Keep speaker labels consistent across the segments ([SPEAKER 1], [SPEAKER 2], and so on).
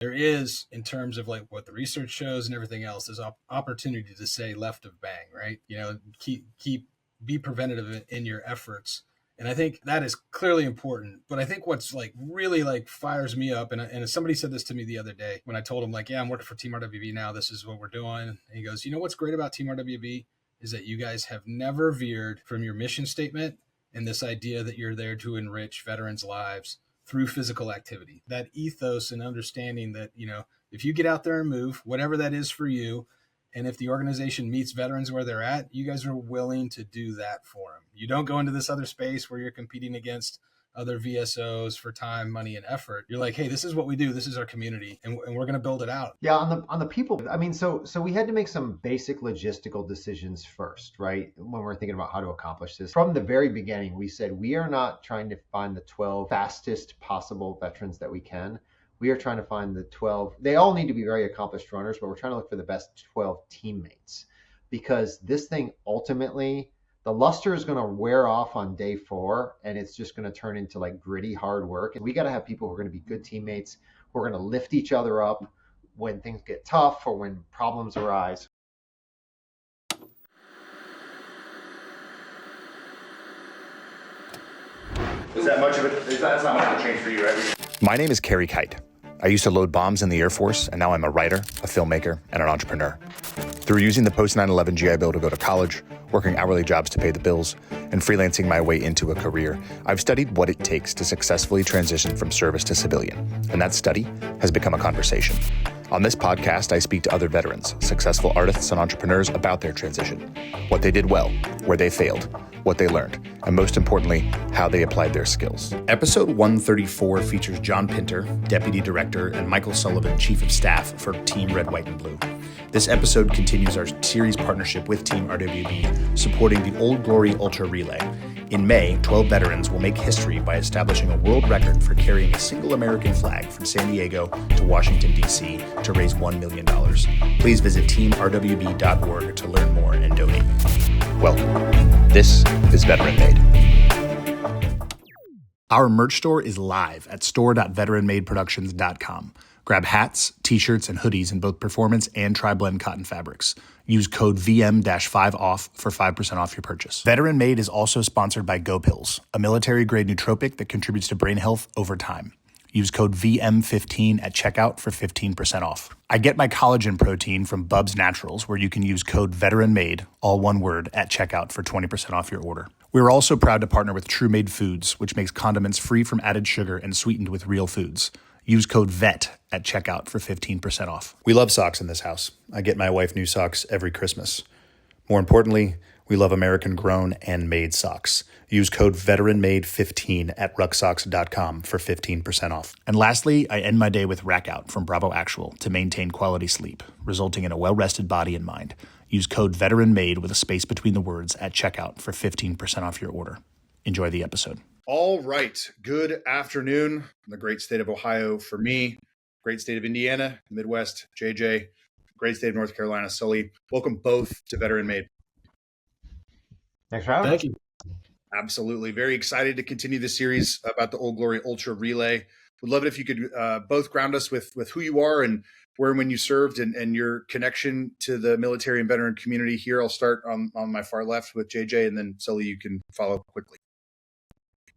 [SPEAKER 1] There is, in terms of like what the research shows and everything else, there's opportunity to say left of bang, right? Be preventative in your efforts. And I think that is clearly important. But I think what's like really like fires me up, and somebody said this to me the other day when I told him, like, yeah, I'm working for Team RWB now. This is what we're doing. And he goes, you know what's great about Team RWB is that you guys have never veered from your mission statement and this idea that you're there to enrich veterans' lives through physical activity. That ethos and understanding that, if you get out there and move, whatever that is for you, and if the organization meets veterans where they're at, you guys are willing to do that for them. You don't go into this other space where you're competing against other VSOs for time, money, and effort. You're like, hey, this is what we do. This is our community, and we're going to build it out.
[SPEAKER 2] Yeah, on the people. I mean, so we had to make some basic logistical decisions first, right? When we're thinking about how to accomplish this. From the very beginning, we said we are not trying to find the 12 fastest possible veterans that we can. We are trying to find the 12. They all need to be very accomplished runners, but we're trying to look for the best 12 teammates, because this thing ultimately, the luster is going to wear off on day 4, and it's just going to turn into like gritty hard work. And we got to have people who are going to be good teammates, who are going to lift each other up when things get tough or when problems arise.
[SPEAKER 3] Is that much of it? That's not much of a change for you, right?
[SPEAKER 4] My name is Kerry Kite. I used to load bombs in the Air Force, and now I'm a writer, a filmmaker, and an entrepreneur. Through using the post 9/11 GI Bill to go to college, working hourly jobs to pay the bills, and freelancing my way into a career, I've studied what it takes to successfully transition from service to civilian, and that study has become a conversation. On this podcast, I speak to other veterans, successful artists, and entrepreneurs about their transition, what they did well, where they failed, what they learned, and most importantly, how they applied their skills. Episode 134 features John Pinter, Deputy Director, and Michael Sullivan, Chief of Staff for Team Red, White, and Blue. This episode continues our series partnership with Team RWB, supporting the Old Glory Ultra Relay. In May, 12 veterans will make history by establishing a world record for carrying a single American flag from San Diego to Washington, D.C. to raise $1 million. Please visit teamrwb.org to learn more and donate. Welcome. This is Veteran Made. Our merch store is live at store.veteranmadeproductions.com. Grab hats, t-shirts, and hoodies in both performance and tri-blend cotton fabrics. Use code VM-5OFF for 5% off your purchase. Veteran Made is also sponsored by GoPills, a military-grade nootropic that contributes to brain health over time. Use code VM15 at checkout for 15% off. I get my collagen protein from Bubs Naturals, where you can use code VETERANMADE, all one word, at checkout for 20% off your order. We're also proud to partner with True Made Foods, which makes condiments free from added sugar and sweetened with real foods. Use code VET at checkout for 15% off. We love socks in this house. I get my wife new socks every Christmas. More importantly, we love American-grown and made socks. Use code VETERANMADE15 at rucksocks.com for 15% off. And lastly, I end my day with Rack Out from Bravo Actual to maintain quality sleep, resulting in a well-rested body and mind. Use code VETERANMADE with a space between the words at checkout for 15% off your order. Enjoy the episode. All right. Good afternoon from the great state of Ohio for me, great state of Indiana, Midwest, JJ, great state of North Carolina, Sully. Welcome both to Veteran Made.
[SPEAKER 2] Thanks for having us.
[SPEAKER 1] Thank you.
[SPEAKER 4] Absolutely. Very excited to continue the series about the Old Glory Ultra Relay. Would love it if you could both ground us with who you are and where and when you served and your connection to the military and veteran community here. I'll start on my far left with JJ, and then Sully, you can follow quickly.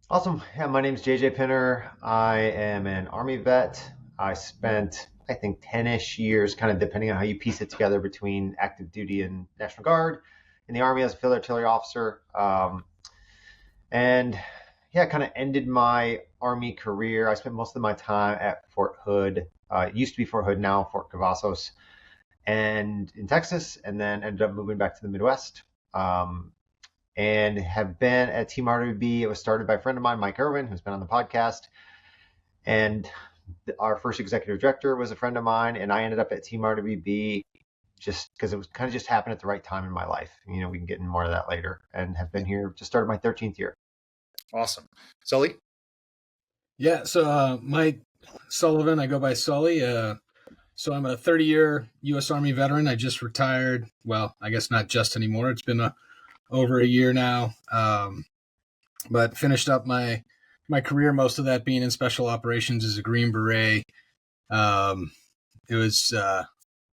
[SPEAKER 2] Awesome. Yeah, my name's JJ Pinter. I am an Army vet. I spent, I think, 10-ish years, kind of depending on how you piece it together, between active duty and National Guard in the Army as a field artillery officer. And yeah, kind of ended my Army career. I spent most of my time at Fort Hood. It used to be Fort Hood, now Fort Cavazos, and in Texas, and then ended up moving back to the Midwest. And have been at Team RWB. It was started by a friend of mine, Mike Irwin, who's been on the podcast. And our first executive director was a friend of mine, and I ended up at Team RWB just because it was kind of just happened at the right time in my life. You know, we can get into more of that later, and have been here, just started my 13th year.
[SPEAKER 4] Awesome. Sully?
[SPEAKER 1] Yeah, so Mike Sullivan, I go by Sully. So I'm a 30-year U.S. Army veteran. I just retired. Well, I guess not just anymore. It's been over a year now, but finished up my career, most of that being in special operations as a Green Beret. It was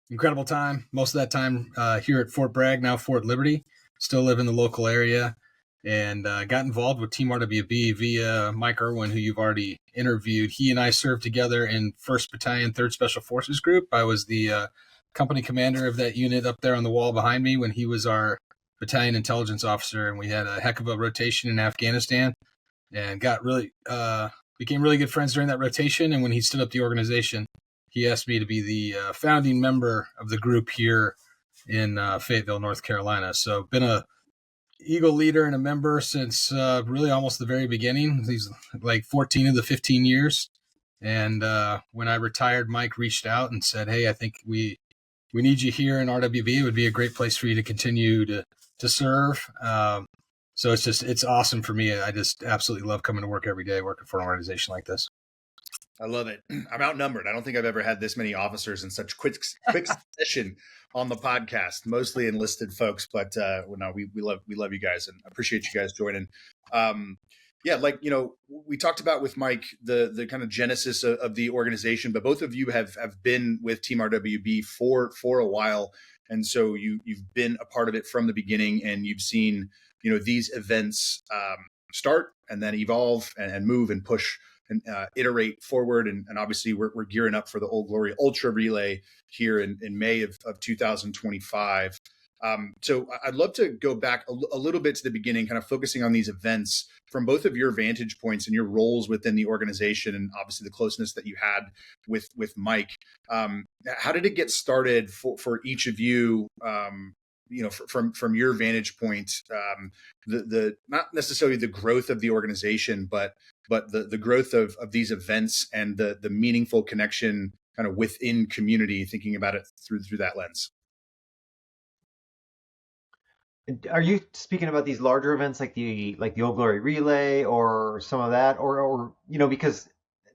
[SPEAKER 1] incredible time. Most of that time here at Fort Bragg, now Fort Liberty. Still live in the local area, and got involved with Team RWB via Mike Irwin, who you've already interviewed. He and I served together in 1st Battalion, 3rd Special Forces Group. I was the company commander of that unit up there on the wall behind me when he was our battalion intelligence officer, and we had a heck of a rotation in Afghanistan, and became really good friends during that rotation. And when he stood up the organization, he asked me to be the founding member of the group here in Fayetteville, North Carolina. So been a Eagle leader and a member since really almost the very beginning. These like 14 of the 15 years. And when I retired, Mike reached out and said, "Hey, I think we need you here in RWB. It would be a great place for you to continue to serve." So it's awesome for me. I just absolutely love coming to work every day, working for an organization like this.
[SPEAKER 5] I love it. I'm outnumbered. I don't think I've ever had this many officers in such quick succession on the podcast, mostly enlisted folks, but no, we love you guys and appreciate you guys joining. Yeah, like, we talked about with Mike, the kind of genesis of the organization, but both of you have been with Team RWB for a while. And so you've been a part of it from the beginning, and you've seen, these events start and then evolve and move and push and iterate forward. And obviously we're gearing up for the Old Glory Ultra Relay here in May of 2025. So I'd love to go back a little bit to the beginning, kind of focusing on these events from both of your vantage points and your roles within the organization, and obviously the closeness that you had with Mike. How did it get started for each of you? From your vantage point, the not necessarily the growth of the organization, but the growth of these events and the meaningful connection kind of within community, thinking about it through that lens.
[SPEAKER 2] Are you speaking about these larger events like the Old Glory Relay or some of that, or because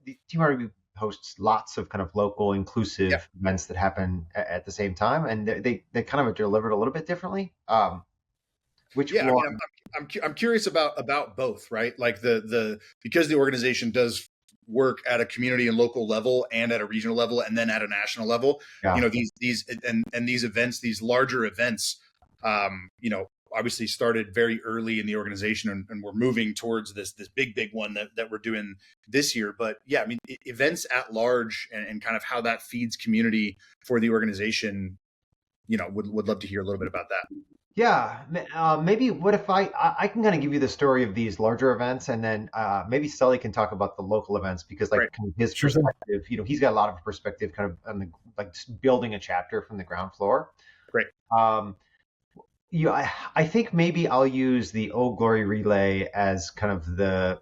[SPEAKER 2] the Team RWB hosts lots of kind of local inclusive events that happen at the same time, and they kind of are delivered a little bit differently. Which one?
[SPEAKER 5] I mean, I'm curious about both, right? Like because the organization does work at a community and local level and at a regional level and then at a national level.
[SPEAKER 2] Yeah.
[SPEAKER 5] These events, these larger events, obviously started very early in the organization, and we're moving towards this big one that we're doing this year. But yeah, I mean, events at large and kind of how that feeds community for the organization, would love to hear a little bit about that.
[SPEAKER 2] Yeah, maybe what if I can kind of give you the story of these larger events, and then maybe Sully can talk about the local events, because kind of his perspective, he's got a lot of perspective kind of on the building a chapter from the ground floor.
[SPEAKER 5] Great.
[SPEAKER 2] I think maybe I'll use the Old Glory Relay as kind of the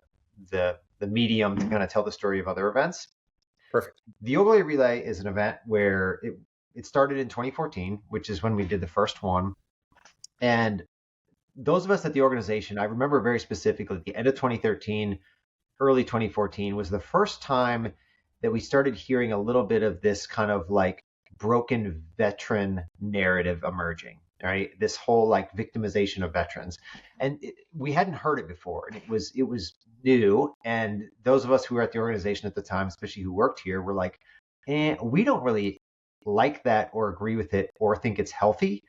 [SPEAKER 2] medium to kind of tell the story of other events.
[SPEAKER 5] Perfect.
[SPEAKER 2] The Old Glory Relay is an event where it started in 2014, which is when we did the first one. And those of us at the organization, I remember very specifically at the end of 2013, early 2014 was the first time that we started hearing a little bit of this kind of like broken veteran narrative emerging, right? This whole like victimization of veterans. And we hadn't heard it before, and it was new. And those of us who were at the organization at the time, especially who worked here, were like, we don't really like that or agree with it or think it's healthy.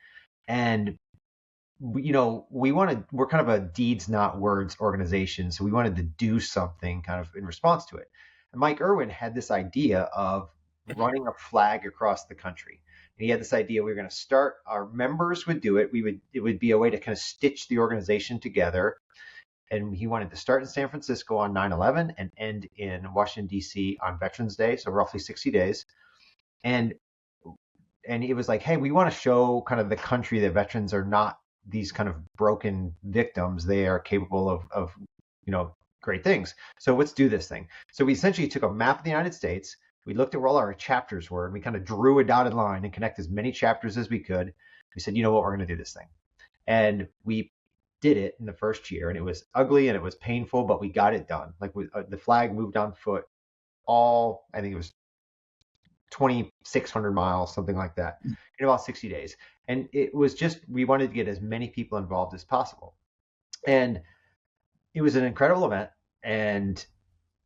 [SPEAKER 2] And we're kind of a deeds, not words organization. So we wanted to do something kind of in response to it. And Mike Irwin had this idea of running a flag across the country. And he had this idea we were going to start, our members would do it. It would be a way to kind of stitch the organization together. And he wanted to start in San Francisco on 9/11 and end in Washington, D.C. on Veterans Day. So roughly 60 days. And it was like, hey, we want to show kind of the country that veterans are not these kind of broken victims. They are capable of great things. So let's do this thing. So we essentially took a map of the United States. We looked at where all our chapters were, and we kind of drew a dotted line and connect as many chapters as we could. We said, you know what, we're going to do this thing. And we did it in the first year, and it was ugly and it was painful, but we got it done. Like the flag moved on foot I think it was 2,600 miles, something like that, in about 60 days. And it was just, we wanted to get as many people involved as possible. And it was an incredible event. And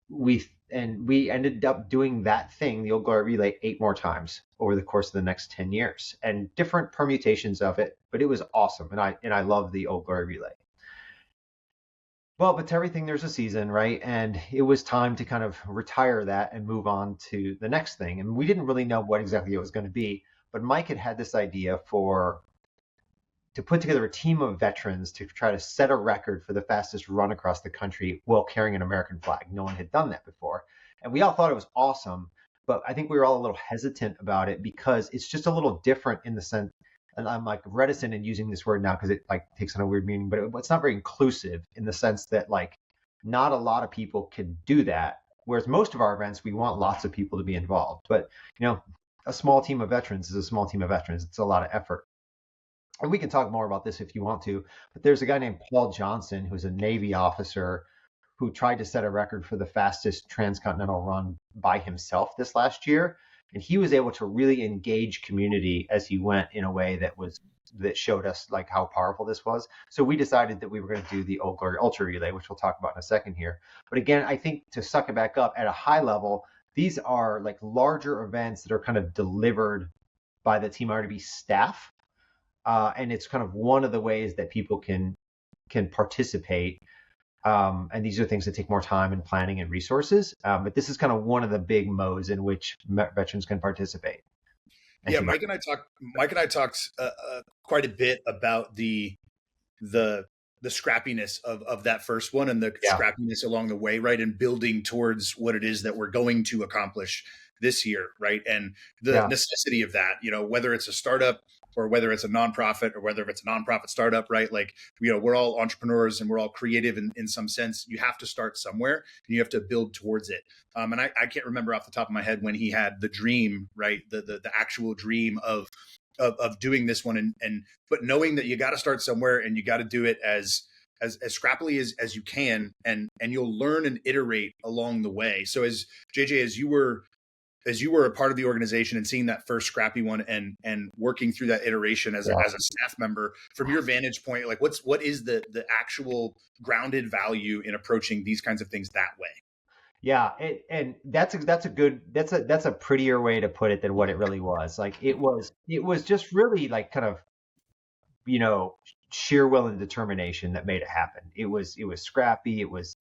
[SPEAKER 2] we And we ended up doing that thing, the Old Glory Relay, 8 more times over the course of the next 10 years, and different permutations of it. But it was awesome, and I love the Old Glory Relay. Well, but to everything, there's a season, right? And it was time to kind of retire that and move on to the next thing. And we didn't really know what exactly it was going to be, but Mike had this idea to put together a team of veterans to try to set a record for the fastest run across the country while carrying an American flag. No one had done that before. And we all thought it was awesome, but I think we were all a little hesitant about it because it's just a little different in the sense, and I'm like reticent in using this word now because it like takes on a weird meaning, but it's not very inclusive in the sense that like not a lot of people can do that. Whereas most of our events, we want lots of people to be involved. But, a small team of veterans is a small team of veterans. It's a lot of effort. And we can talk more about this if you want to, but there's a guy named Paul Johnson, who's a Navy officer who tried to set a record for the fastest transcontinental run by himself this last year. And he was able to really engage community as he went in a way that showed us like how powerful this was. So we decided that we were going to do the Old Glory Ultra Relay, which we'll talk about in a second here. But again, I think to suck it back up at a high level, these are like larger events that are kind of delivered by the Team RWB staff. And it's kind of one of the ways that people can participate. And these are things that take more time and planning and resources. But this is kind of one of the big modes in which veterans can participate.
[SPEAKER 5] Yeah, Mike and I talked quite a bit about the scrappiness of that first one and the scrappiness along the way, right? And building towards what it is that we're going to accomplish this year, right? And the necessity of that, whether it's a startup or whether it's a nonprofit or whether it's a nonprofit startup, right? Like, we're all entrepreneurs and we're all creative in some sense. You have to start somewhere and you have to build towards it. And I can't remember off the top of my head when he had the dream, right? The actual dream of doing this one. But knowing that you got to start somewhere and you got to do it as scrappily as you can, and you'll learn and iterate along the way. So as JJ, as you were a part of the organization and seeing that first scrappy one and working through that iteration as a staff member, from your vantage point, like what is the actual grounded value in approaching these kinds of things that way?
[SPEAKER 2] Yeah, and that's a prettier way to put it than what it really was. Like it was just really like kind of sheer will and determination that made it happen. It was scrappy. It was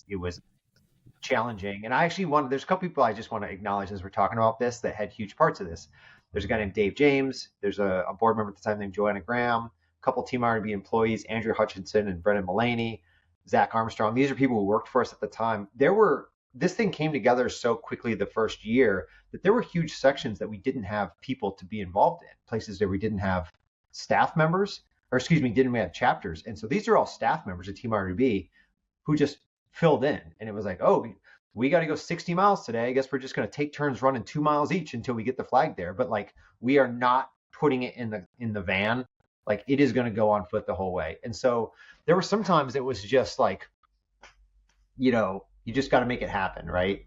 [SPEAKER 2] challenging. And I actually there's a couple people I just want to acknowledge as we're talking about this that had huge parts of this. There's a guy named Dave James. There's a board member at the time named Joanna Graham, a couple Team RWB employees, Andrew Hutchinson and Brendan Mullaney, Zach Armstrong. These are people who worked for us at the time. This thing came together so quickly the first year that there were huge sections that we didn't have people to be involved in, places where we didn't have staff members, didn't have chapters. And so these are all staff members of Team RWB who just filled in. And it was like, oh, we got to go 60 miles today. I guess we're just going to take turns running 2 miles each until we get the flag there. But like, we are not putting it in the van. Like, it is going to go on foot the whole way. And so there were some times it was just like, you just got to make it happen, right?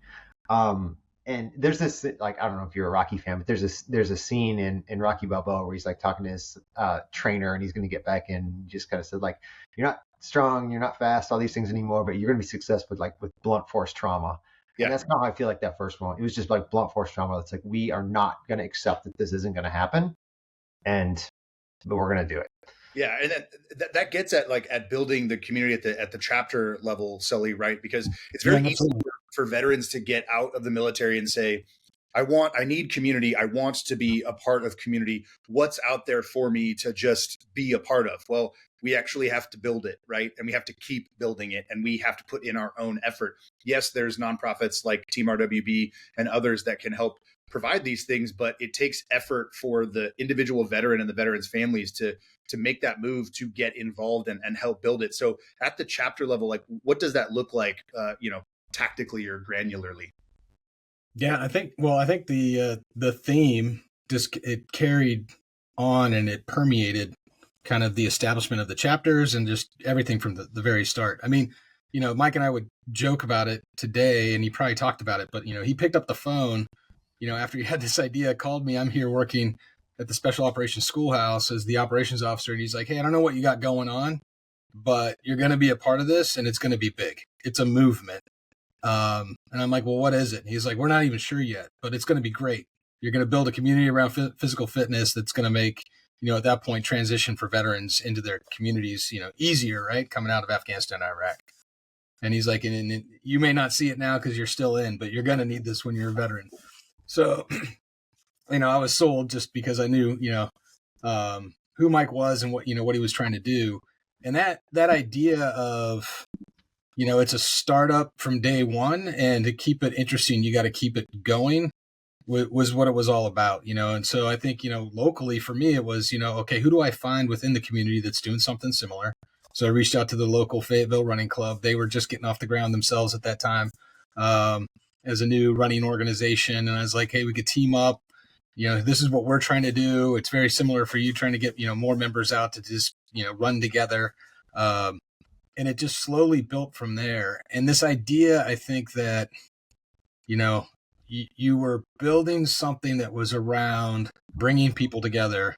[SPEAKER 2] And there's this, like, I don't know if you're a Rocky fan, but there's a scene in Rocky Balboa where he's like talking to his trainer and he's going to get back in and just kind of said like, you're not strong, you're not fast, all these things anymore, but you're going to be successful with blunt force trauma. Yeah. And that's kind of how I feel like that first one. It was just like blunt force trauma. It's like, we are not going to accept that this isn't going to happen, but we're going to do it.
[SPEAKER 5] Yeah, and that gets at building the community at the chapter level, Sully, right? Because it's very easy for veterans to get out of the military and say, I need community. I want to be a part of community. What's out there for me to just be a part of? Well, we actually have to build it, right? And we have to keep building it, and we have to put in our own effort. Yes, there's nonprofits like Team RWB and others that can help provide these things, but it takes effort for the individual veteran and the veterans' families to make that move to get involved and help build it. So at the chapter level, like, what does that look like, tactically or granularly?
[SPEAKER 1] Yeah, I think the theme just, it carried on and it permeated kind of the establishment of the chapters and just everything from the very start. I mean, Mike and I would joke about it today, and he probably talked about it, but he picked up the phone, after he had this idea, called me. I'm here working at the Special Operations Schoolhouse as the operations officer. And he's like, hey, I don't know what you got going on, but you're going to be a part of this and it's going to be big. It's a movement. And I'm like, well, what is it? And he's like, we're not even sure yet, but it's going to be great. You're going to build a community around physical fitness that's going to make, at that point, transition for veterans into their communities, easier, right? Coming out of Afghanistan, Iraq. And he's like, and you may not see it now because you're still in, but you're going to need this when you're a veteran. So, I was sold just because I knew, who Mike was and what he was trying to do. And that idea of, it's a startup from day one, and to keep it interesting, you got to keep it going was what it was all about, And so I think, locally for me, it was, okay, who do I find within the community that's doing something similar? So I reached out to the local Fayetteville running club. They were just getting off the ground themselves at that time, as a new running organization. And I was like, hey, we could team up. This is what we're trying to do. It's very similar for you trying to get, more members out to just, run together. And it just slowly built from there. And this idea, I think that, you were building something that was around bringing people together,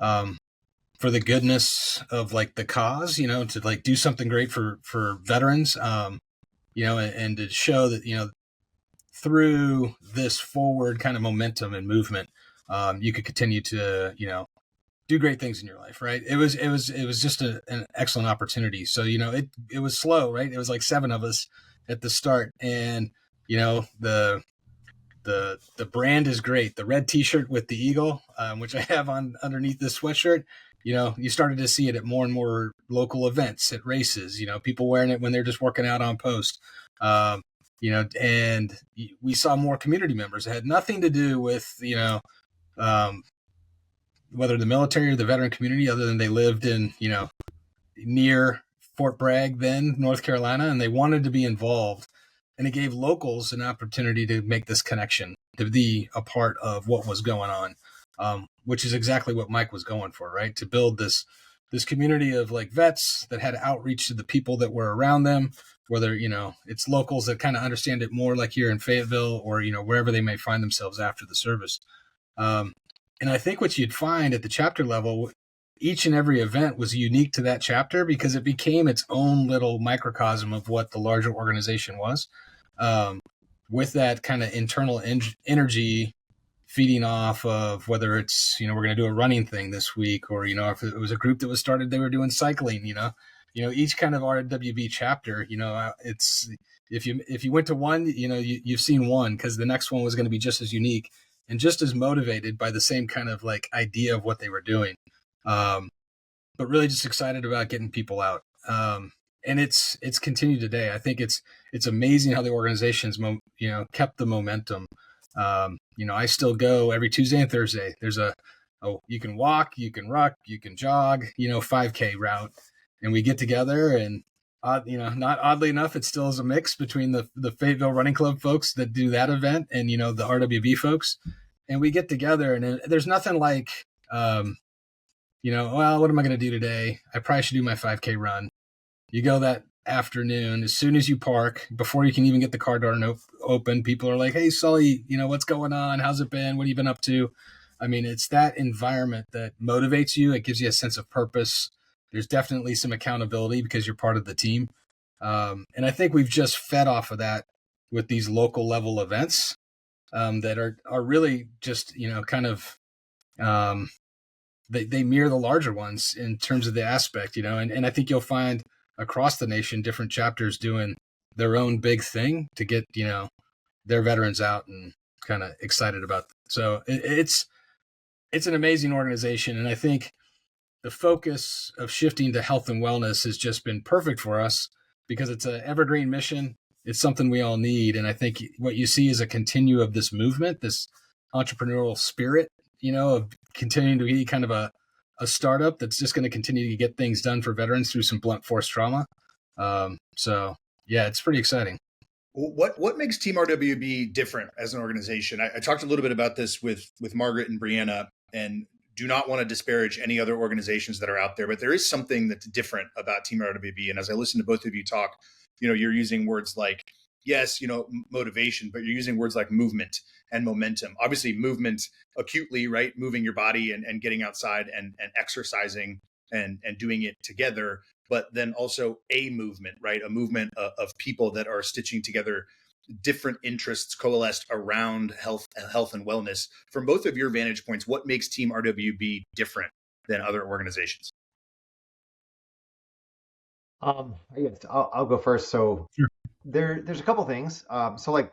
[SPEAKER 1] for the goodness of like the cause, to like do something great for veterans, and to show that, through this forward kind of momentum and movement, you could continue to, do great things in your life. Right. It was just an excellent opportunity. So, it was slow, right? It was like 7 of us at the start, and, the brand is great. The red t-shirt with the eagle, which I have on underneath this sweatshirt, you started to see it at more and more local events, at races, people wearing it when they're just working out on post. And we saw more community members. It had nothing to do with, whether the military or the veteran community, other than they lived in, near Fort Bragg, then North Carolina, and they wanted to be involved. And it gave locals an opportunity to make this connection, to be a part of what was going on, which is exactly what Mike was going for, right? To build this community of like vets that had outreach to the people that were around them, whether, it's locals that kind of understand it more, like here in Fayetteville, or, wherever they may find themselves after the service. And I think what you'd find at the chapter level, each and every event was unique to that chapter because it became its own little microcosm of what the larger organization was, with that kind of internal energy feeding off of whether it's, we're going to do a running thing this week, or, if it was a group that was started, they were doing cycling, each kind of RWB chapter, it's, if you went to one, you've seen one, because the next one was going to be just as unique and just as motivated by the same kind of like idea of what they were doing. But really just excited about getting people out. And it's continued today. I think it's amazing how the organization's, kept the momentum. I still go every Tuesday and Thursday. There's you can walk, you can ruck, you can jog, 5K route. And we get together, and, not oddly enough, it still is a mix between the Fayetteville Running Club folks that do that event and, the RWB folks. And we get together, and there's nothing like, well, what am I going to do today? I probably should do my 5K run. You go that afternoon, as soon as you park, before you can even get the car door open, people are like, hey, Sully, what's going on? How's it been? What have you been up to? I mean, it's that environment that motivates you. It gives you a sense of purpose. There's definitely some accountability because you're part of the team. And I think we've just fed off of that with these local level events, that are really just, kind of, they mirror the larger ones in terms of the aspect, and I think you'll find across the nation, different chapters doing their own big thing to get, their veterans out and kind of excited about it. So it's an amazing organization. And I think the focus of shifting to health and wellness has just been perfect for us because it's an evergreen mission. It's something we all need. And I think what you see is a continue of this movement, this entrepreneurial spirit, of continuing to be kind of a startup that's just going to continue to get things done for veterans through some blunt force trauma. So yeah, it's pretty exciting.
[SPEAKER 5] What makes Team RWB different as an organization? I talked a little bit about this with Margaret and Brianna, and do not want to disparage any other organizations that are out there, but there is something that's different about Team RWB. And as I listen to both of you talk, you're using words like, yes, motivation, but you're using words like movement and momentum. Obviously movement acutely, right? Moving your body and getting outside and exercising and doing it together. but then also a movement, right? A movement of people that are stitching together different interests coalesced around health and wellness. From both of your vantage points, what makes Team RWB different than other organizations?
[SPEAKER 2] I guess I'll go first. So
[SPEAKER 1] Sure.
[SPEAKER 2] there's a couple things. So like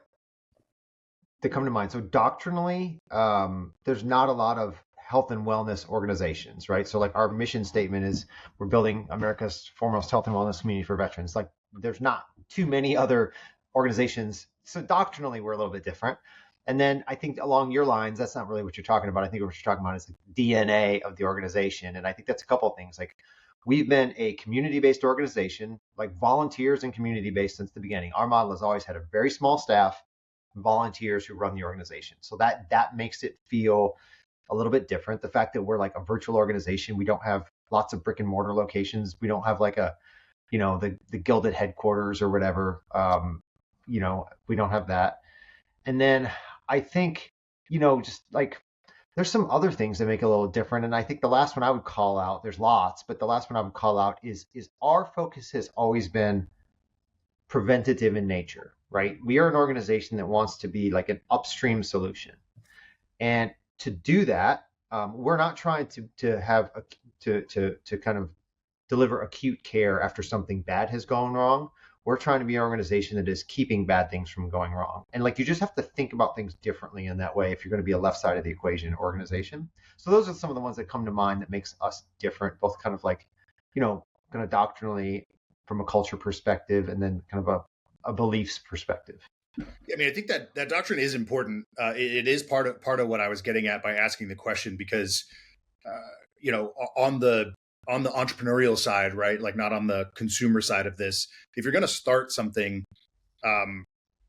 [SPEAKER 2] that come to mind. So doctrinally, there's not a lot of health and wellness organizations, right? So like our mission statement is we're building America's foremost health and wellness community for veterans. Like there's not too many other organizations. So doctrinally, we're a little bit different. And then I think along your lines, that's not really what you're talking about. I think what you're talking about is the DNA of the organization. And I think that's a couple of things. Like we've been a community-based organization, like volunteers and community-based since the beginning. Our model has always had a very small staff, volunteers who run the organization. So that makes it feel a little bit different. The fact that we're like a virtual organization, we don't have lots of brick and mortar locations. We don't have like a, the gilded headquarters or whatever. We don't have that. And then I think, just like there's some other things that make it a little different. And I think the last one I would call out, there's lots, but the last one I would call out is our focus has always been preventative in nature, right? We are an organization that wants to be like an upstream solution. And to do that, we're not trying to have to kind of deliver acute care after something bad has gone wrong. We're trying to be an organization that is keeping bad things from going wrong. And like you just have to think about things differently in that way if you're going to be a left side of the equation organization. So those are some of the ones that come to mind that makes us different, both kind of like, kind of doctrinally from a culture perspective and then kind of a beliefs perspective.
[SPEAKER 5] I mean, I think that doctrine is important. It is part of what I was getting at by asking the question, because on the entrepreneurial side, right? Like not on the consumer side of this. If you're going to start something,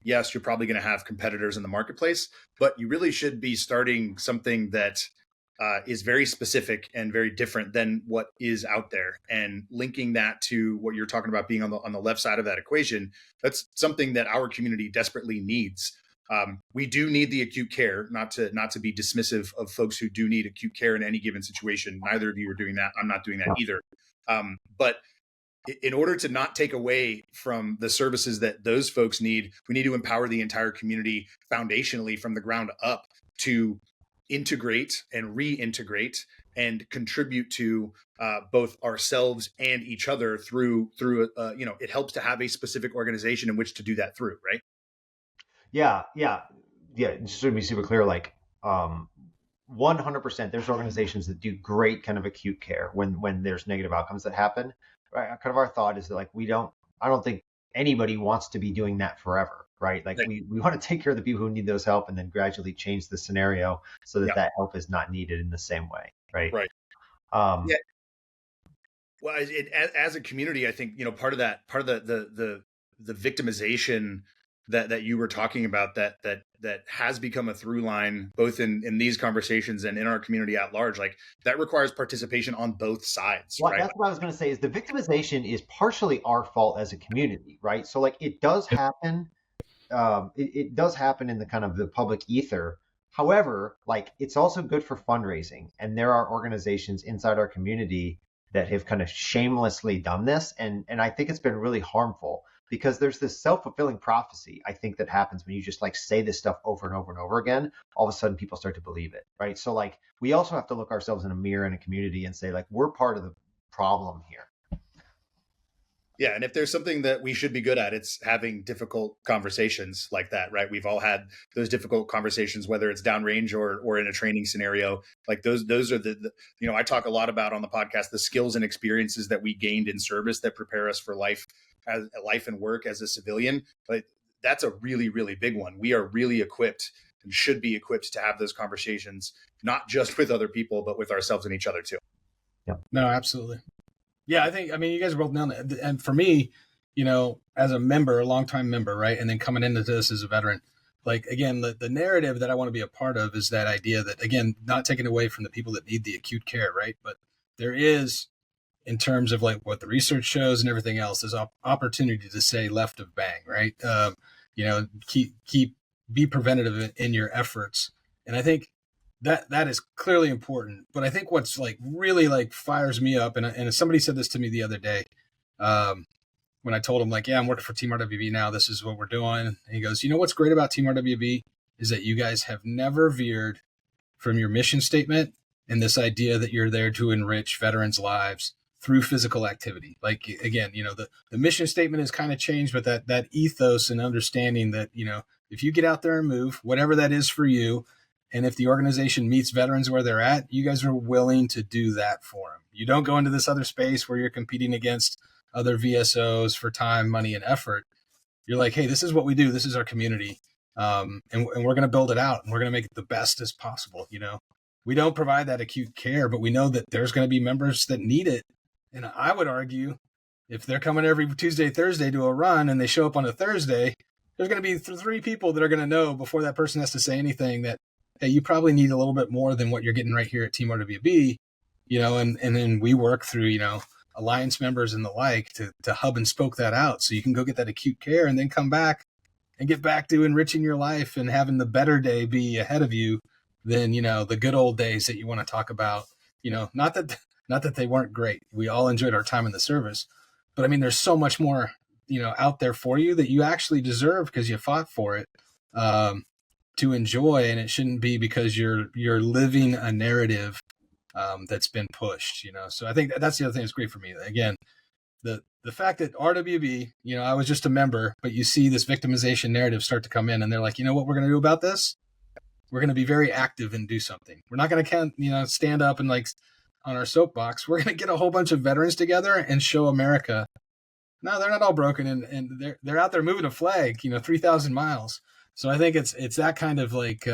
[SPEAKER 5] yes, you're probably going to have competitors in the marketplace, but you really should be starting something that is very specific and very different than what is out there, and linking that to what you're talking about being on the left side of that equation. That's something that our community desperately needs. We do need the acute care, not to be dismissive of folks who do need acute care in any given situation. Neither of you are doing that. I'm not doing that either. But in order to not take away from the services that those folks need, we need to empower the entire community foundationally from the ground up to integrate and reintegrate and contribute to both ourselves and each other through it helps to have a specific organization in which to do that through, right?
[SPEAKER 2] Yeah. Just to be super clear, like 100%, there's organizations that do great kind of acute care when there's negative outcomes that happen. Right? Kind of our thought is that like I don't think anybody wants to be doing that forever, right? Like we want to take care of the people who need those help and then gradually change the scenario so that help is not needed in the same way, right?
[SPEAKER 5] Right. Yeah. Well, as a community, I think part of the victimization that you were talking about that has become a through line both in these conversations and in our community at large, like that requires participation on both sides.
[SPEAKER 2] Well,
[SPEAKER 5] right?
[SPEAKER 2] That's what I was going to say is the victimization is partially our fault as a community, right? So like it does happen. It does happen in the kind of the public ether. However, like it's also good for fundraising. And there are organizations inside our community that have kind of shamelessly done this. And I think it's been really harmful because there's this self-fulfilling prophecy, I think, that happens when you just like say this stuff over and over and over again. All of a sudden people start to believe it, right? So like we also have to look ourselves in a mirror in a community and say like we're part of the problem here.
[SPEAKER 5] Yeah. And if there's something that we should be good at, it's having difficult conversations like that, right? We've all had those difficult conversations, whether it's downrange or in a training scenario. Like those are the I talk a lot about on the podcast, the skills and experiences that we gained in service that prepare us for life and work as a civilian. But that's a really, really big one. We are really equipped and should be equipped to have those conversations, not just with other people, but with ourselves and each other too.
[SPEAKER 2] Yeah.
[SPEAKER 1] No, absolutely. Yeah, I mean, you guys are both nailed it. And for me, as a member, a longtime member, right, and then coming into this as a veteran, like, again, the narrative that I want to be a part of is that idea that, again, not taken away from the people that need the acute care, right? But there is, in terms of like what the research shows and everything else, there's opportunity to say left of bang, right? Be preventative in your efforts. And I think that is clearly important. But I think what's like really like fires me up, and somebody said this to me the other day, when I told him, like, yeah, I'm working for Team RWB now, this is what we're doing. And he goes, you know what's great about Team RWB is that you guys have never veered from your mission statement and this idea that you're there to enrich veterans' lives through physical activity. Like, again, the mission statement has kind of changed, but that ethos and understanding that, if you get out there and move, whatever that is for you, and if the organization meets veterans where they're at, you guys are willing to do that for them. You don't go into this other space where you're competing against other VSOs for time, money, and effort. You're like, hey, this is what we do. This is our community. And we're going to build it out, and we're going to make it the best as possible. We don't provide that acute care, but we know that there's going to be members that need it. And I would argue if they're coming every Tuesday, Thursday to a run and they show up on a Thursday, there's going to be 3 people that are going to know before that person has to say anything that, hey, you probably need a little bit more than what you're getting right here at Team RWB, and then we work through, alliance members and the like to hub and spoke that out so you can go get that acute care and then come back and get back to enriching your life and having the better day be ahead of you than, the good old days that you want to talk about. Not that they weren't great. We all enjoyed our time in the service, but I mean, there's so much more, out there for you that you actually deserve because you fought for it, to enjoy. And it shouldn't be because you're living a narrative that's been pushed, So I think that's the other thing that's great for me. Again, the fact that RWB, I was just a member, but you see this victimization narrative start to come in, and they're like, you know what we're going to do about this? We're going to be very active and do something. We're not going to, stand up and like on our soapbox. We're going to get a whole bunch of veterans together and show America. No, they're not all broken, and they're out there moving a flag, 3,000 miles. So I think it's that kind of like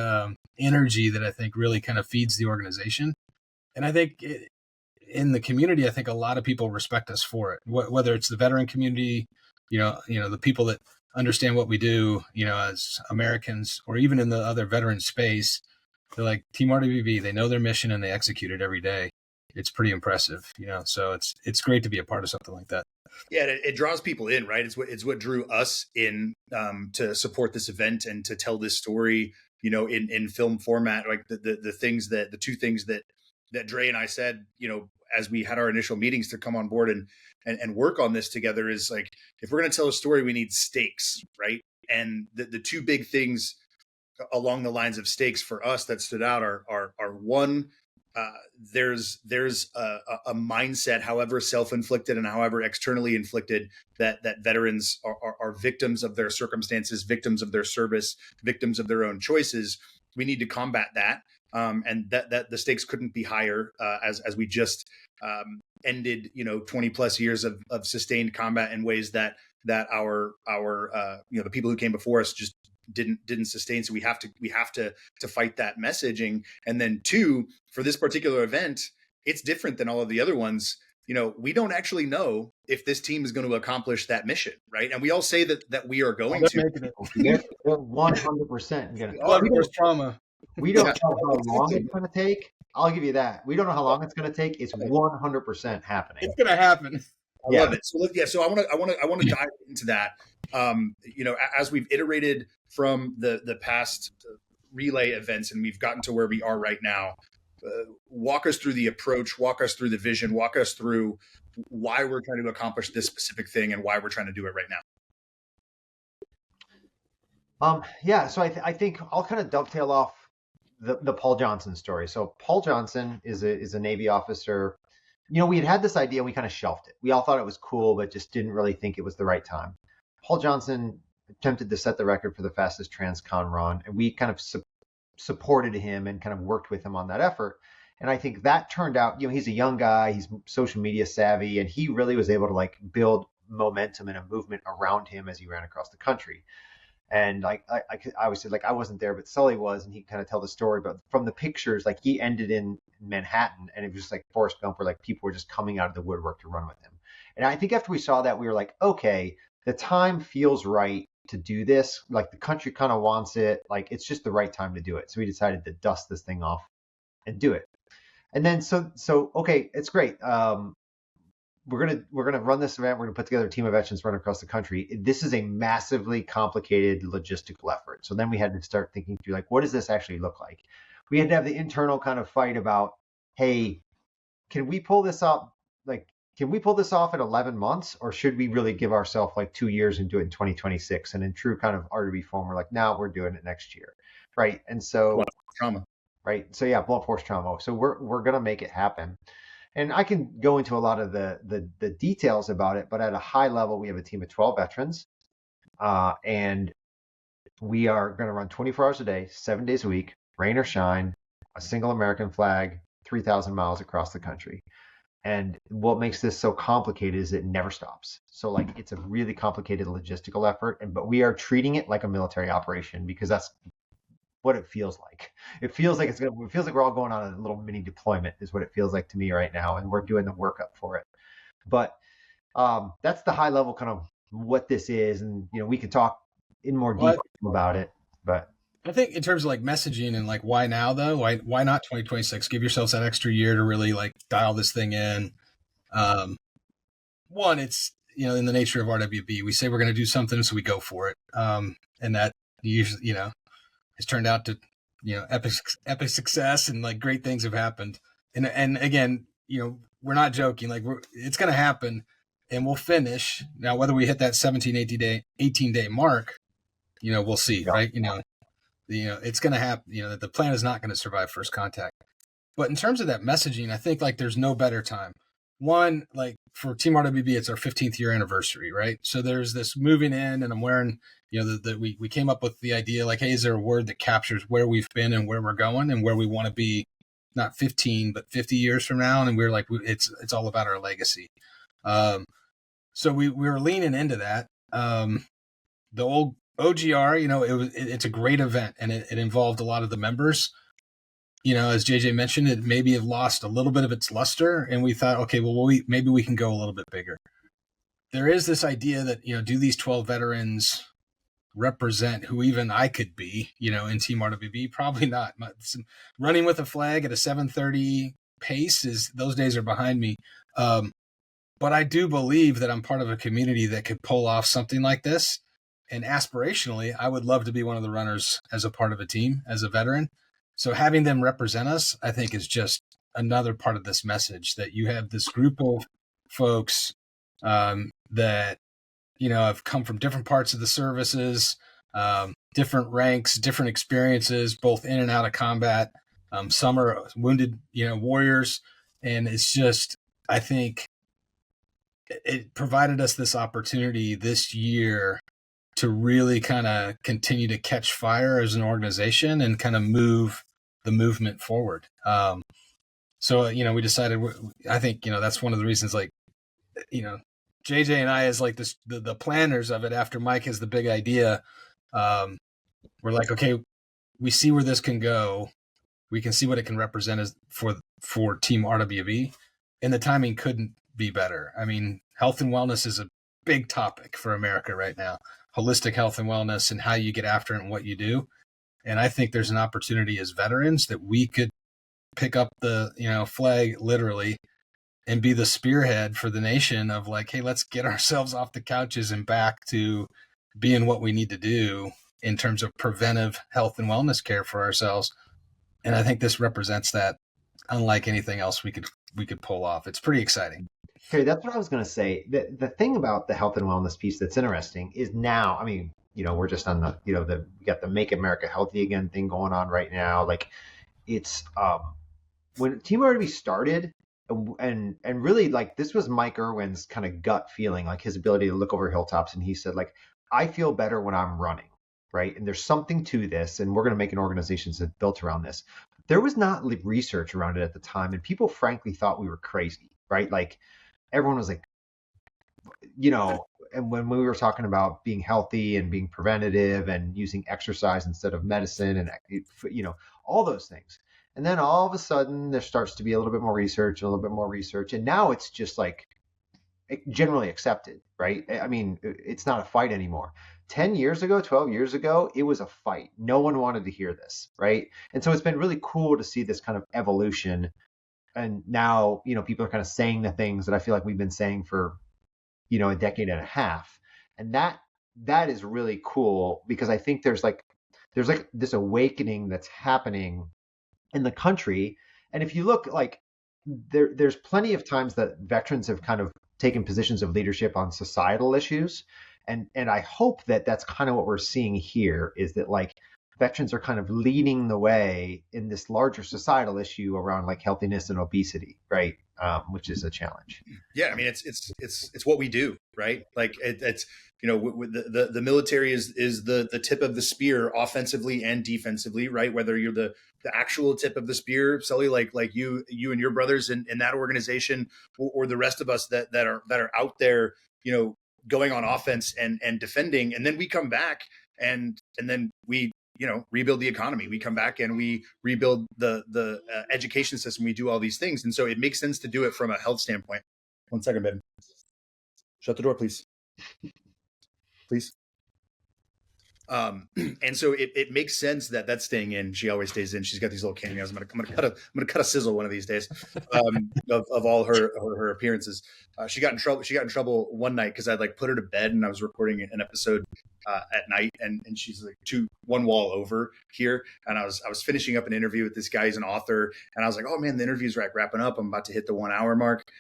[SPEAKER 1] energy that I think really kind of feeds the organization. And I think in the community, I think a lot of people respect us for it, whether it's the veteran community, the people that understand what we do, as Americans, or even in the other veteran space. They're like, Team RWB, they know their mission and they execute it every day. It's pretty impressive, so it's great to be a part of something like that.
[SPEAKER 5] Yeah, it draws people in, right? It's what drew us in to support this event and to tell this story, in film format. Like the two things that Dre and I said, as we had our initial meetings to come on board and work on this together is like, if we're going to tell a story, we need stakes, right? And the two big things along the lines of stakes for us that stood out are one, there's a mindset, however self-inflicted and however externally inflicted, that veterans are victims of their circumstances, victims of their service, victims of their own choices. We need to combat that. And that the stakes couldn't be higher as we just ended 20 plus years of sustained combat in ways that our the people who came before us just didn't sustain. So we have to fight that messaging. And then two, for this particular event, it's different than all of the other ones. We don't actually know if this team is going to accomplish that mission, right? And we all say that we are going to.
[SPEAKER 2] They're 100% going
[SPEAKER 1] to. Trauma.
[SPEAKER 2] We don't know how long it's going to take. I'll give you that. We don't know how long it's going to take. It's 100% happening.
[SPEAKER 1] It's going to happen.
[SPEAKER 5] I love it. So I want to dive into that. As we've iterated from the past relay events, and we've gotten to where we are right now. Walk us through the approach. Walk us through the vision. Walk us through why we're trying to accomplish this specific thing and why we're trying to do it right now.
[SPEAKER 2] So I think I'll kind of dovetail off the Paul Johnson story. So Paul Johnson is a Navy officer. We had this idea and we kind of shelved it. We all thought it was cool, but just didn't really think it was the right time. Paul Johnson attempted to set the record for the fastest transcon run, and we kind of supported him and kind of worked with him on that effort. And I think that turned out, he's a young guy, he's social media savvy, and he really was able to like build momentum and a movement around him as he ran across the country. And like I always said, like I wasn't there, but Sully was, and he kind of tell the story. But from the pictures, like he ended in Manhattan, and it was just like Forrest Gump, where like people were just coming out of the woodwork to run with him. And I think after we saw that, we were like, okay, the time feels right to do this. Like the country kind of wants it. Like it's just the right time to do it. So we decided to dust this thing off and do it. And then so okay, it's great. We're gonna run this event. We're gonna put together a team of veterans run across the country. This is a massively complicated logistical effort. So then we had to start thinking through like, what does this actually look like? We had to have the internal kind of fight about, hey, can we pull this up like can we pull this off in 11 months, or should we really give ourselves like 2 years and do it in 2026? And in true kind of RWB form, we're like, now we're doing it next year. Right. And so,
[SPEAKER 5] Trauma.
[SPEAKER 2] right. So yeah, blunt force trauma. So we're going to make it happen. And I can go into a lot of the details about it, but at a high level, we have a team of 12 veterans, and we are going to run 24 hours a day, 7 days a week, rain or shine, a single American flag, 3,000 miles across the country. And what makes this so complicated is it never stops. So like it's a really complicated logistical effort, but we are treating it like a military operation because that's what it feels like. It feels like we're all going on a little mini deployment is what it feels like to me right now, and we're doing the workup for it. But that's the high level kind of what this is, and we could talk in more detail about it. But
[SPEAKER 1] I think in terms of like messaging and like why now though, why not 2026? Give yourselves that extra year to really like dial this thing in. One, it's in the nature of RWB, we say we're going to do something, so we go for it, and that usually has turned out to epic success, and like great things have happened. And again, we're not joking. Like it's going to happen, and we'll finish. Now, whether we hit that 17, 18 day mark, we'll see, right? It's going to happen. The plan is not going to survive first contact. But in terms of that messaging, I think like there's no better time. One, like for Team RWB, it's our 15th year anniversary, right? So there's this moving in, and I'm wearing, we came up with the idea like, hey, is there a word that captures where we've been and where we're going and where we want to be, not 15, but 50 years from now? And we're like, it's all about our legacy. So we were leaning into that. The old OGR, it's a great event, and it involved a lot of the members. As JJ mentioned, it maybe have lost a little bit of its luster, and we thought, okay, well, maybe we can go a little bit bigger. There is this idea that, do these 12 veterans represent who even I could be, in Team RWB? Probably not. Running with a flag at a 7:30 pace those days are behind me. But I do believe that I'm part of a community that could pull off something like this. And aspirationally, I would love to be one of the runners as a part of a team, as a veteran. So having them represent us, I think, is just another part of this message, that you have this group of folks that, have come from different parts of the services, different ranks, different experiences, both in and out of combat. Some are wounded, warriors. And it's just, I think it provided us this opportunity this year to really kind of continue to catch fire as an organization and kind of move the movement forward. So, we decided, I think, that's one of the reasons, like, JJ and I, as like this, the planners of it, after Mike has the big idea, we're like, okay, we see where this can go. We can see what it can represent as for Team RWB, and the timing couldn't be better. I mean, health and wellness is a big topic for America right now. Holistic health and wellness, and how you get after it and what you do. And I think there's an opportunity as veterans that we could pick up the, flag literally and be the spearhead for the nation of like, hey, let's get ourselves off the couches and back to being what we need to do in terms of preventive health and wellness care for ourselves. And I think this represents that unlike anything else we could pull off. It's pretty exciting.
[SPEAKER 2] Okay, that's what I was going to say. The thing about the health and wellness piece that's interesting is now, I mean, we're just on the, we got the Make America Healthy Again thing going on right now. Like it's, when Team RWB started, and really like this was Mike Irwin's kind of gut feeling, like his ability to look over hilltops. And he said, like, I feel better when I'm running, right? And there's something to this, and we're going to make an organization that's built around this. There was not research around it at the time, and people frankly thought we were crazy, right? Like everyone was like, and when we were talking about being healthy and being preventative and using exercise instead of medicine and, all those things. And then all of a sudden there starts to be a little bit more research, and now it's just like generally accepted, right? I mean, it's not a fight anymore. 10 years ago, 12 years ago, it was a fight. No one wanted to hear this, right? And so it's been really cool to see this kind of evolution. And now, people are kind of saying the things that I feel like we've been saying for, a decade and a half. And that is really cool, because I think there's like this awakening that's happening in the country. And if you look, like, there's plenty of times that veterans have kind of taken positions of leadership on societal issues. And I hope that that's kind of what we're seeing here, is that like veterans are kind of leading the way in this larger societal issue around like healthiness and obesity, right? Which is a challenge.
[SPEAKER 5] Yeah, I mean, it's what we do, right? Like it's the military is the tip of the spear, offensively and defensively, right? Whether you're the actual tip of the spear, Sully, like you and your brothers in that organization, or the rest of us that are out there, going on offense and defending, and then we come back and then we rebuild the economy. We come back and we rebuild the education system. We do all these things. And so it makes sense to do it from a health standpoint. 1 second, Ben. Shut the door, please. Please. And so it makes sense that that's staying in. She always stays in. She's got these little cameos. I'm gonna cut a sizzle one of these days of all her appearances. She got in trouble one night because I'd like put her to bed and I was recording an episode at night, and she's like one wall over here, and I was finishing up an interview with this guy. He's an author, and I was like, oh man, the interview's wrapping up. I'm about to hit the 1 hour mark.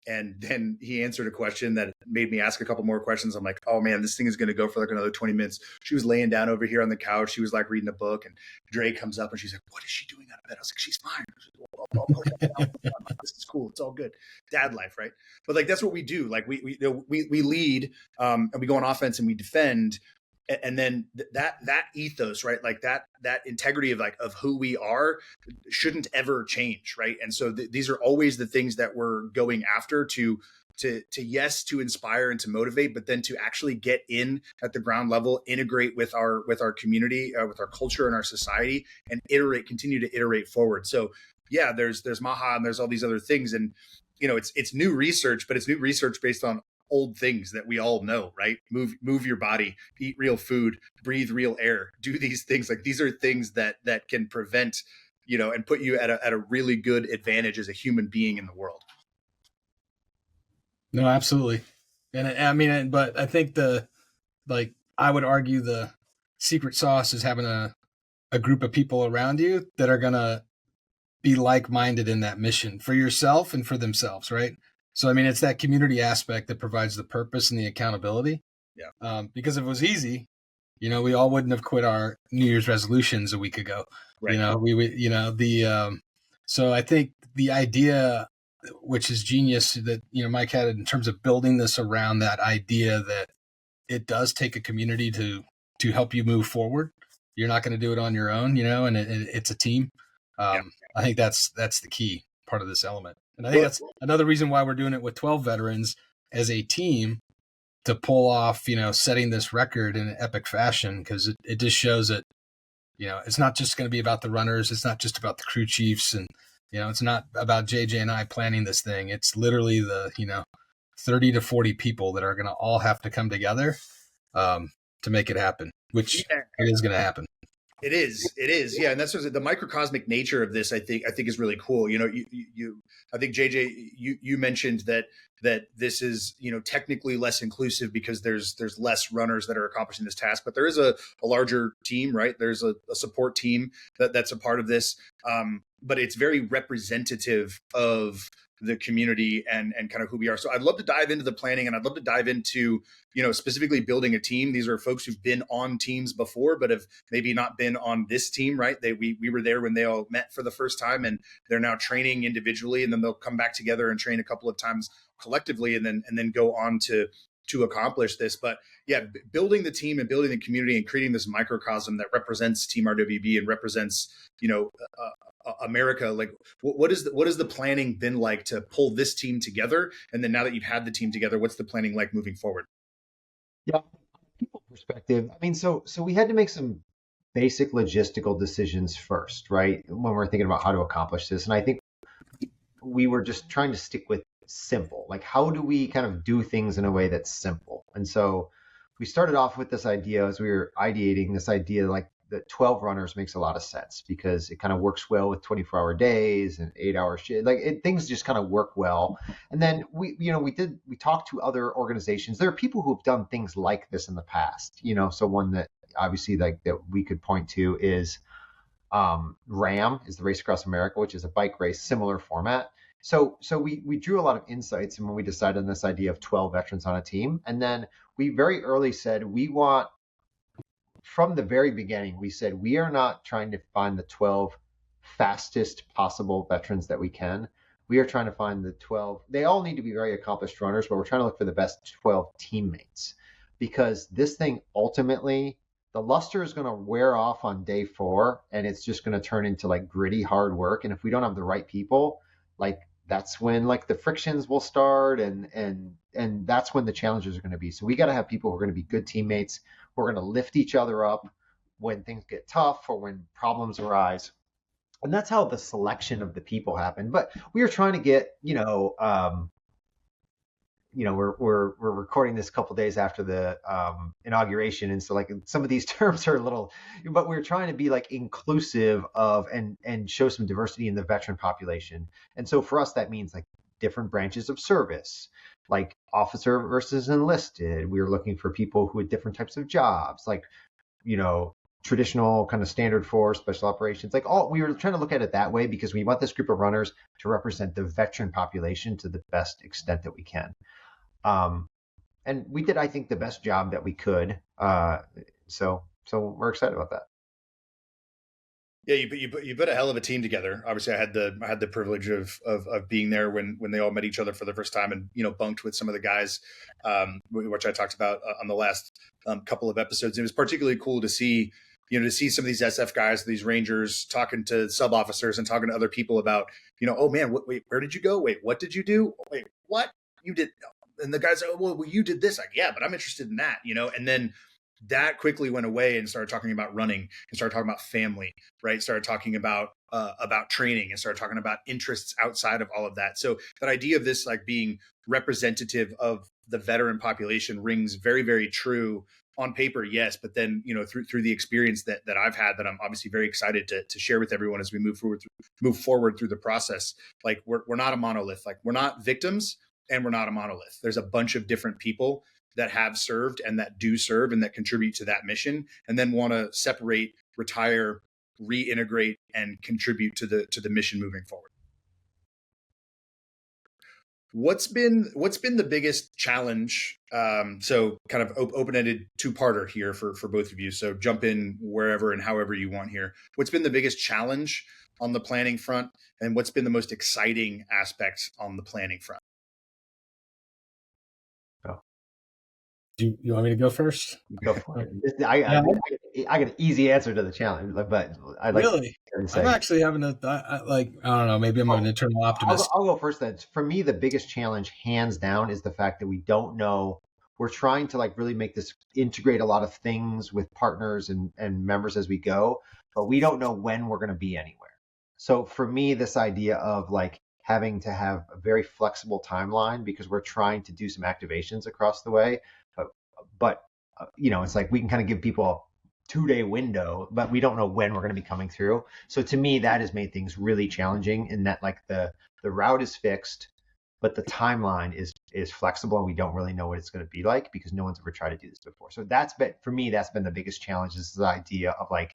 [SPEAKER 5] And then he answered a question that made me ask a couple more questions. I'm like, oh man, this thing is going to go for like another 20 minutes. She was laying down over here on the couch. She was like reading a book, and Dre comes up and she's like, what is she doing out of bed? I was like, she's fine. This is cool. It's all good. Dad life, right? But like, that's what we do. Like we lead, and we go on offense and we defend. And then that ethos, right? Like that integrity of who we are shouldn't ever change, right? And so these are always the things that we're going after to inspire and to motivate, but then to actually get in at the ground level, integrate with our community, with our culture and our society, and continue to iterate forward. So yeah, there's Maha and there's all these other things, and it's new research, but it's new research based on old things that we all know, right? Move your body, eat real food, breathe real air, do these things. Like these are things that can prevent, and put you at a really good advantage as a human being in the world.
[SPEAKER 1] No, absolutely. And I mean, but I think I would argue the secret sauce is having a group of people around you that are going to be like-minded in that mission for yourself and for themselves, right? So, I mean, it's that community aspect that provides the purpose and the accountability.
[SPEAKER 5] Yeah.
[SPEAKER 1] Because if it was easy, we all wouldn't have quit our New Year's resolutions a week ago.
[SPEAKER 5] Right.
[SPEAKER 1] So I think the idea, which is genius, that, Mike had in terms of building this around that idea that it does take a community to help you move forward. You're not going to do it on your own, and it's a team. I think that's the key part of this element. And I think that's another reason why we're doing it with 12 veterans as a team to pull off, setting this record in an epic fashion, because it just shows that, it's not just going to be about the runners. It's not just about the crew chiefs, and, it's not about JJ and I planning this thing. It's literally the, 30 to 40 people that are going to all have to come together to make it happen, which it is going to happen.
[SPEAKER 5] It is. Yeah. And that's the microcosmic nature of this, I think is really cool. I think JJ, you mentioned that this is, technically less inclusive because there's less runners that are accomplishing this task, but there is a larger team, right? There's a support team that's a part of this. But it's very representative of the community and kind of who we are. So I'd love to dive into the planning, and I'd love to dive into, specifically building a team. These are folks who've been on teams before, but have maybe not been on this team, right? We were there when they all met for the first time, and they're now training individually, and then they'll come back together and train a couple of times collectively, and then go on to accomplish this. But yeah, building the team and building the community and creating this microcosm that represents Team RWB and represents, America. Like what is the planning been like to pull this team together? And then now that you've had the team together, what's the planning like moving forward?
[SPEAKER 2] Yeah, people perspective. I mean, so we had to make some basic logistical decisions first, right? When we're thinking about how to accomplish this. And I think we were just trying to stick with simple. Like, how do we kind of do things in a way that's simple? And so we started off with this idea as we were ideating this idea, like the 12 runners makes a lot of sense because it kind of works well with 24-hour days and 8-hour shit. Things just kind of work well. And then we talked to other organizations. There are people who have done things like this in the past, so one that obviously that we could point to is RAM is the Race Across America, which is a bike race, similar format. So we drew a lot of insights, and when we decided on this idea of 12 veterans on a team, and then we very early said we want, from the very beginning, we said we are not trying to find the 12 fastest possible veterans that we can. We are trying to find the 12. They all need to be very accomplished runners, but we're trying to look for the best 12 teammates, because this thing ultimately, the luster is going to wear off on day 4, and it's just going to turn into like gritty hard work. And if we don't have the right people, like that's when like the frictions will start, and that's when the challenges are going to be. So we got to have people who are going to be good teammates. We're going to lift each other up when things get tough or when problems arise. And that's how the selection of the people happened. But we were trying to get, we're recording this a couple days after the inauguration, and so like some of these terms are a little, but we're trying to be like inclusive of and show some diversity in the veteran population. And so for us, that means like different branches of service, like officer versus enlisted. We were looking for people who had different types of jobs, like traditional kind of standard force, special operations, we were trying to look at it that way, because we want this group of runners to represent the veteran population to the best extent that we can. And we did, I think, the best job that we could. So we're excited about that.
[SPEAKER 5] Yeah, you put a hell of a team together. Obviously, I had the privilege of being there when they all met each other for the first time, and bunked with some of the guys, which I talked about on the last couple of episodes. It was particularly cool to see some of these SF guys, these Rangers, talking to sub officers and talking to other people about, oh man, wait, where did you go? Wait, what did you do? Wait, what you did? And the guys, oh well, you did this. Like, yeah, but I'm interested in that, And then that quickly went away and started talking about running and started talking about family, right? Started talking about training and started talking about interests outside of all of that. So that idea of this like being representative of the veteran population rings very, very true on paper, yes, but then through the experience that I've had, that I'm obviously very excited to share with everyone as we move forward through the process. Like we're not a monolith. Like we're not victims, and we're not a monolith. There's a bunch of different people that have served and that do serve and that contribute to that mission, and then want to separate, retire, reintegrate, and contribute to the mission moving forward. What's been the biggest challenge? So kind of open-ended two-parter here for both of you. So jump in wherever and however you want here. What's been the biggest challenge on the planning front, and what's been the most exciting aspect on the planning front?
[SPEAKER 1] Do you want me to go first?
[SPEAKER 2] Go for it. I got an easy answer to the challenge, but I like
[SPEAKER 1] really. I'm actually having I don't know. Maybe I'm an internal optimist.
[SPEAKER 2] I'll go first then. For me, the biggest challenge, hands down, is the fact that we don't know. We're trying to like really make this integrate a lot of things with partners and members as we go, but we don't know when we're going to be anywhere. So for me, this idea of like having to have a very flexible timeline, because we're trying to do some activations across the way. But it's like we can kind of give people a 2-day window, but we don't know when we're going to be coming through. So to me, that has made things really challenging, in that like the route is fixed, but the timeline is flexible, and we don't really know what it's going to be like, because no one's ever tried to do this before. So that's been the biggest challenge, is the idea of like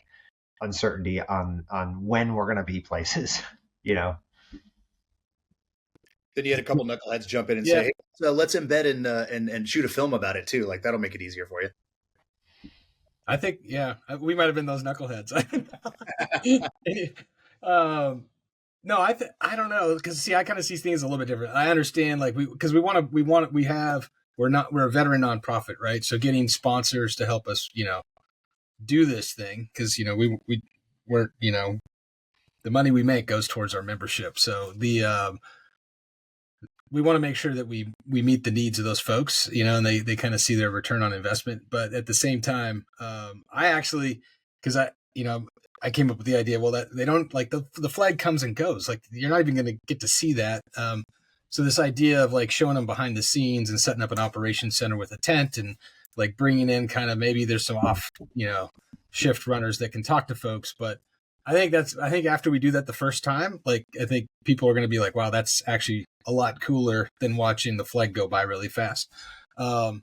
[SPEAKER 2] uncertainty on when we're going to be places, Then
[SPEAKER 5] you had a couple knuckleheads jump in and say, hey, so let's embed and shoot a film about it too. Like that'll make it easier for you.
[SPEAKER 1] I think, we might have been those knuckleheads. No, I don't know, because I kind of see things a little bit different. I understand, like we're a veteran nonprofit, right? So getting sponsors to help us, do this thing, because we're the money we make goes towards our membership. So we want to make sure that we meet the needs of those folks, and they kind of see their return on investment. But at the same time, I actually, because I came up with the idea, well, that they don't like the flag comes and goes, like you're not even going to get to see that. So this idea of like showing them behind the scenes and setting up an operations center with a tent, and like bringing in kind of, maybe there's some off, shift runners that can talk to folks. But I think after we do that the first time, like I think people are going to be like, wow, that's actually a lot cooler than watching the flag go by really fast. So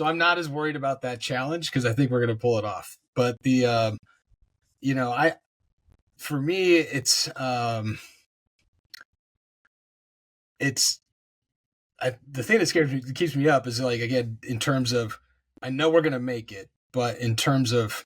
[SPEAKER 1] I'm not as worried about that challenge, because I think we're going to pull it off. But for me, the thing that scares me, that keeps me up, is like, again, in terms of, I know we're going to make it, but in terms of,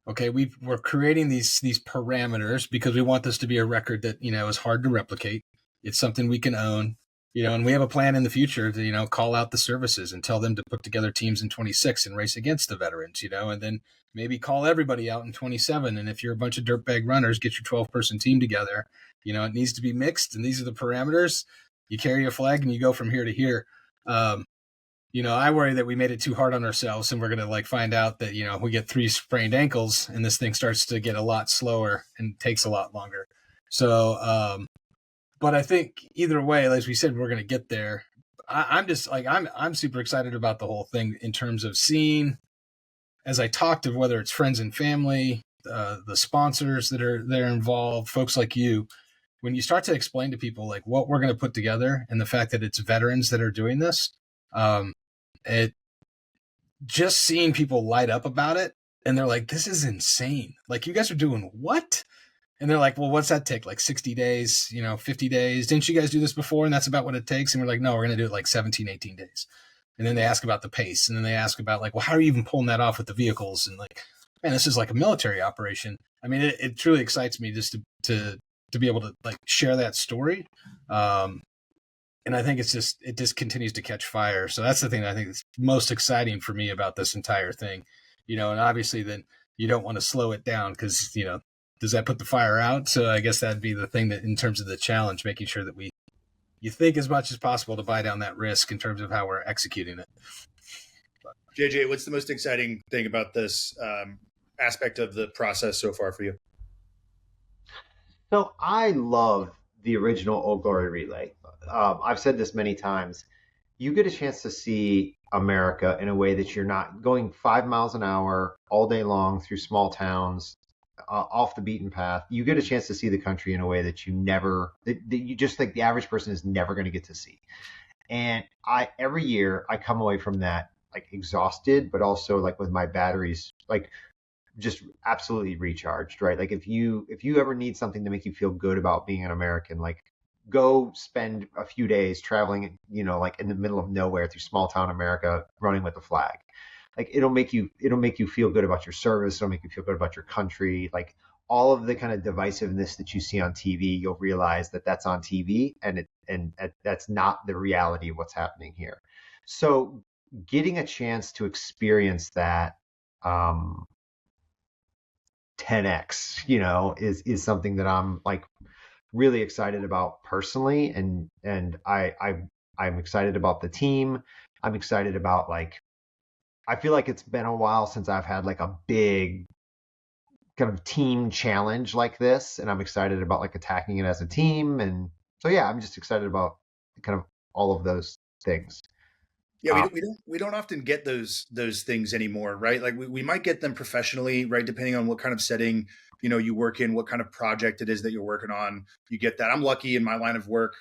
[SPEAKER 1] okay, we're creating these parameters because we want this to be a record that, is hard to replicate. It's something we can own, and we have a plan in the future to, call out the services and tell them to put together teams in 26 and race against the veterans, and then maybe call everybody out in 27. And if you're a bunch of dirtbag runners, get your 12-person team together. It needs to be mixed, and these are the parameters. You carry a flag and you go from here to here. I worry that we made it too hard on ourselves, and we're going to find out that, we get 3 sprained ankles and this thing starts to get a lot slower and takes a lot longer. So, but I think either way, as we said, we're going to get there. I'm just I'm super excited about the whole thing in terms of seeing, as I talked of, whether it's friends and family, the sponsors that are involved, folks like you, when you start to explain to people what we're going to put together and the fact that it's veterans that are doing this, it just seeing people light up about it, and they're like, this is insane. You guys are doing what? And they're like, well, what's that take? 60 days, 50 days. Didn't you guys do this before? And that's about what it takes. And we're like, no, we're going to do it 17, 18 days. And then they ask about the pace. And then they ask about well, how are you even pulling that off with the vehicles? And man, this is like a military operation. I mean, it truly excites me just to be able to share that story. And I think it just continues to catch fire. So that's the thing that I think is most exciting for me about this entire thing, and obviously then you don't want to slow it down because, does that put the fire out? So I guess that'd be the thing that, in terms of the challenge, making sure that you think as much as possible to buy down that risk in terms of how we're executing it.
[SPEAKER 5] JJ, what's the most exciting thing about this aspect of the process so far for you?
[SPEAKER 2] So I love the original Old Glory Relay. I've said this many times. You get a chance to see America in a way that you're not going 5 miles an hour all day long through small towns, off the beaten path. You get a chance to see the country in a way that that you just think the average person is never going to get to see. And every year I come away from that exhausted, but also with my batteries just absolutely recharged, right? If you ever need something to make you feel good about being an American, go spend a few days traveling, in the middle of nowhere through small town America, running with a flag. It'll make you feel good about your service. It'll make you feel good about your country. All of the kind of divisiveness that you see on TV, you'll realize that that's on TV, and that's not the reality of what's happening here. So getting a chance to experience that 10x, is something that I'm really excited about personally, and I'm excited about the team. I'm excited about I feel like it's been a while since I've had a big kind of team challenge like this, and I'm excited about attacking it as a team. And so yeah, I'm just excited about kind of all of those things.
[SPEAKER 5] Yeah, we don't often get those things anymore, right? We might get them professionally, right? Depending on what kind of setting you work in, what kind of project it is that you're working on. You get that. I'm lucky in my line of work.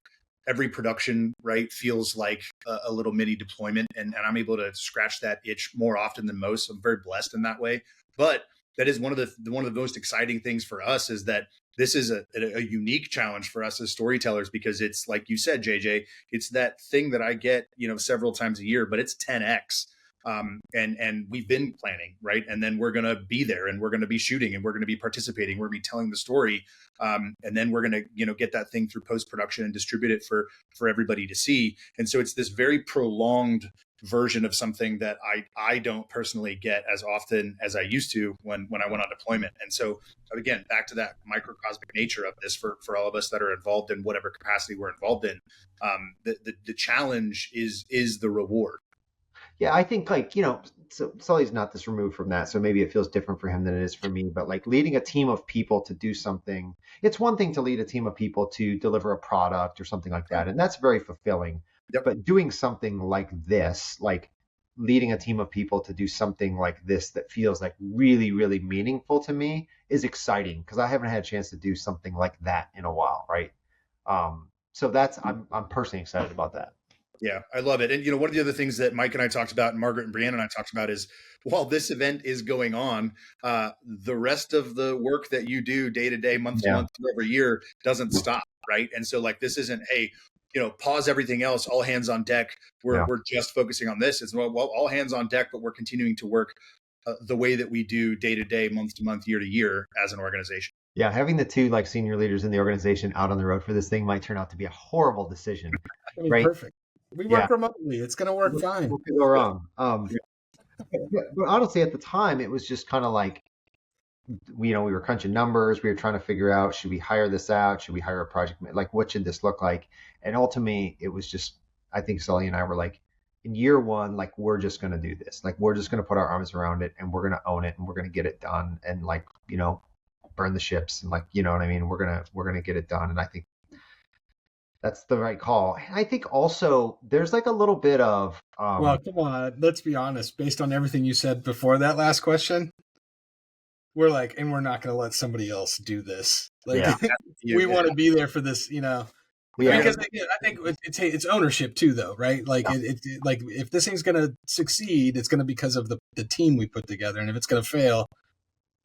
[SPEAKER 5] Every production, right, feels like a little mini deployment, and I'm able to scratch that itch more often than most. So I'm very blessed in that way. But that is one of the most exciting things for us, is that this is a unique challenge for us as storytellers, because it's like you said, JJ, it's that thing that I get, several times a year, but it's 10x. And we've been planning, right? And then we're going to be there, and we're going to be shooting, and we're going to be participating. We're going to be telling the story. And then we're going to, get that thing through post-production and distribute it for everybody to see. And so it's this very prolonged version of something that I don't personally get as often as I used to when I went on deployment. And so again, back to that microcosmic nature of this for all of us that are involved in whatever capacity we're involved in. The challenge is the reward.
[SPEAKER 2] Yeah, I think so Sully's not this removed from that, so maybe it feels different for him than it is for me. But leading a team of people to do something, it's one thing to lead a team of people to deliver a product or something like that, and that's very fulfilling.
[SPEAKER 5] Yep.
[SPEAKER 2] But doing something like this, leading a team of people to do something like this that feels really, really meaningful to me, is exciting, because I haven't had a chance to do something like that in a while, right? So I'm personally excited about that.
[SPEAKER 5] Yeah, I love it. And, one of the other things that Mike and I talked about, and Margaret and Brianna and I talked about is while this event is going on, the rest of the work that you do day to day, month to month, year over year doesn't stop. Right. And so like, this isn't, hey, pause everything else, all hands on deck. We're just focusing on this. It's well, all hands on deck, but we're continuing to work the way that we do day to day, month to month, year to year as an organization.
[SPEAKER 2] Yeah, having the two like senior leaders in the organization out on the road for this thing might turn out to be a horrible decision. Right?
[SPEAKER 1] Perfect. We work remotely. It's going to work fine.
[SPEAKER 2] What could go wrong? But honestly, at the time, it was just kind of like, we were crunching numbers. We were trying to figure out, should we hire this out? Should we hire a project? Like, what should this look like? And ultimately, it was just, I think Sully and I were like, in year one, like, we're just going to do this. Like, we're just going to put our arms around it and we're going to own it and we're going to get it done and like, burn the ships and like, you know what I mean? We're going to get it done. And I think that's the right call. And I think also there's like a little bit of,
[SPEAKER 1] well, come on, let's be honest, based on everything you said before that last question, we're like, and we're not going to let somebody else do this. Like, we want to be there for this, because I think it's ownership too, though, right? Like, like if this thing's going to succeed, it's going to be because of the team we put together, and if it's going to fail,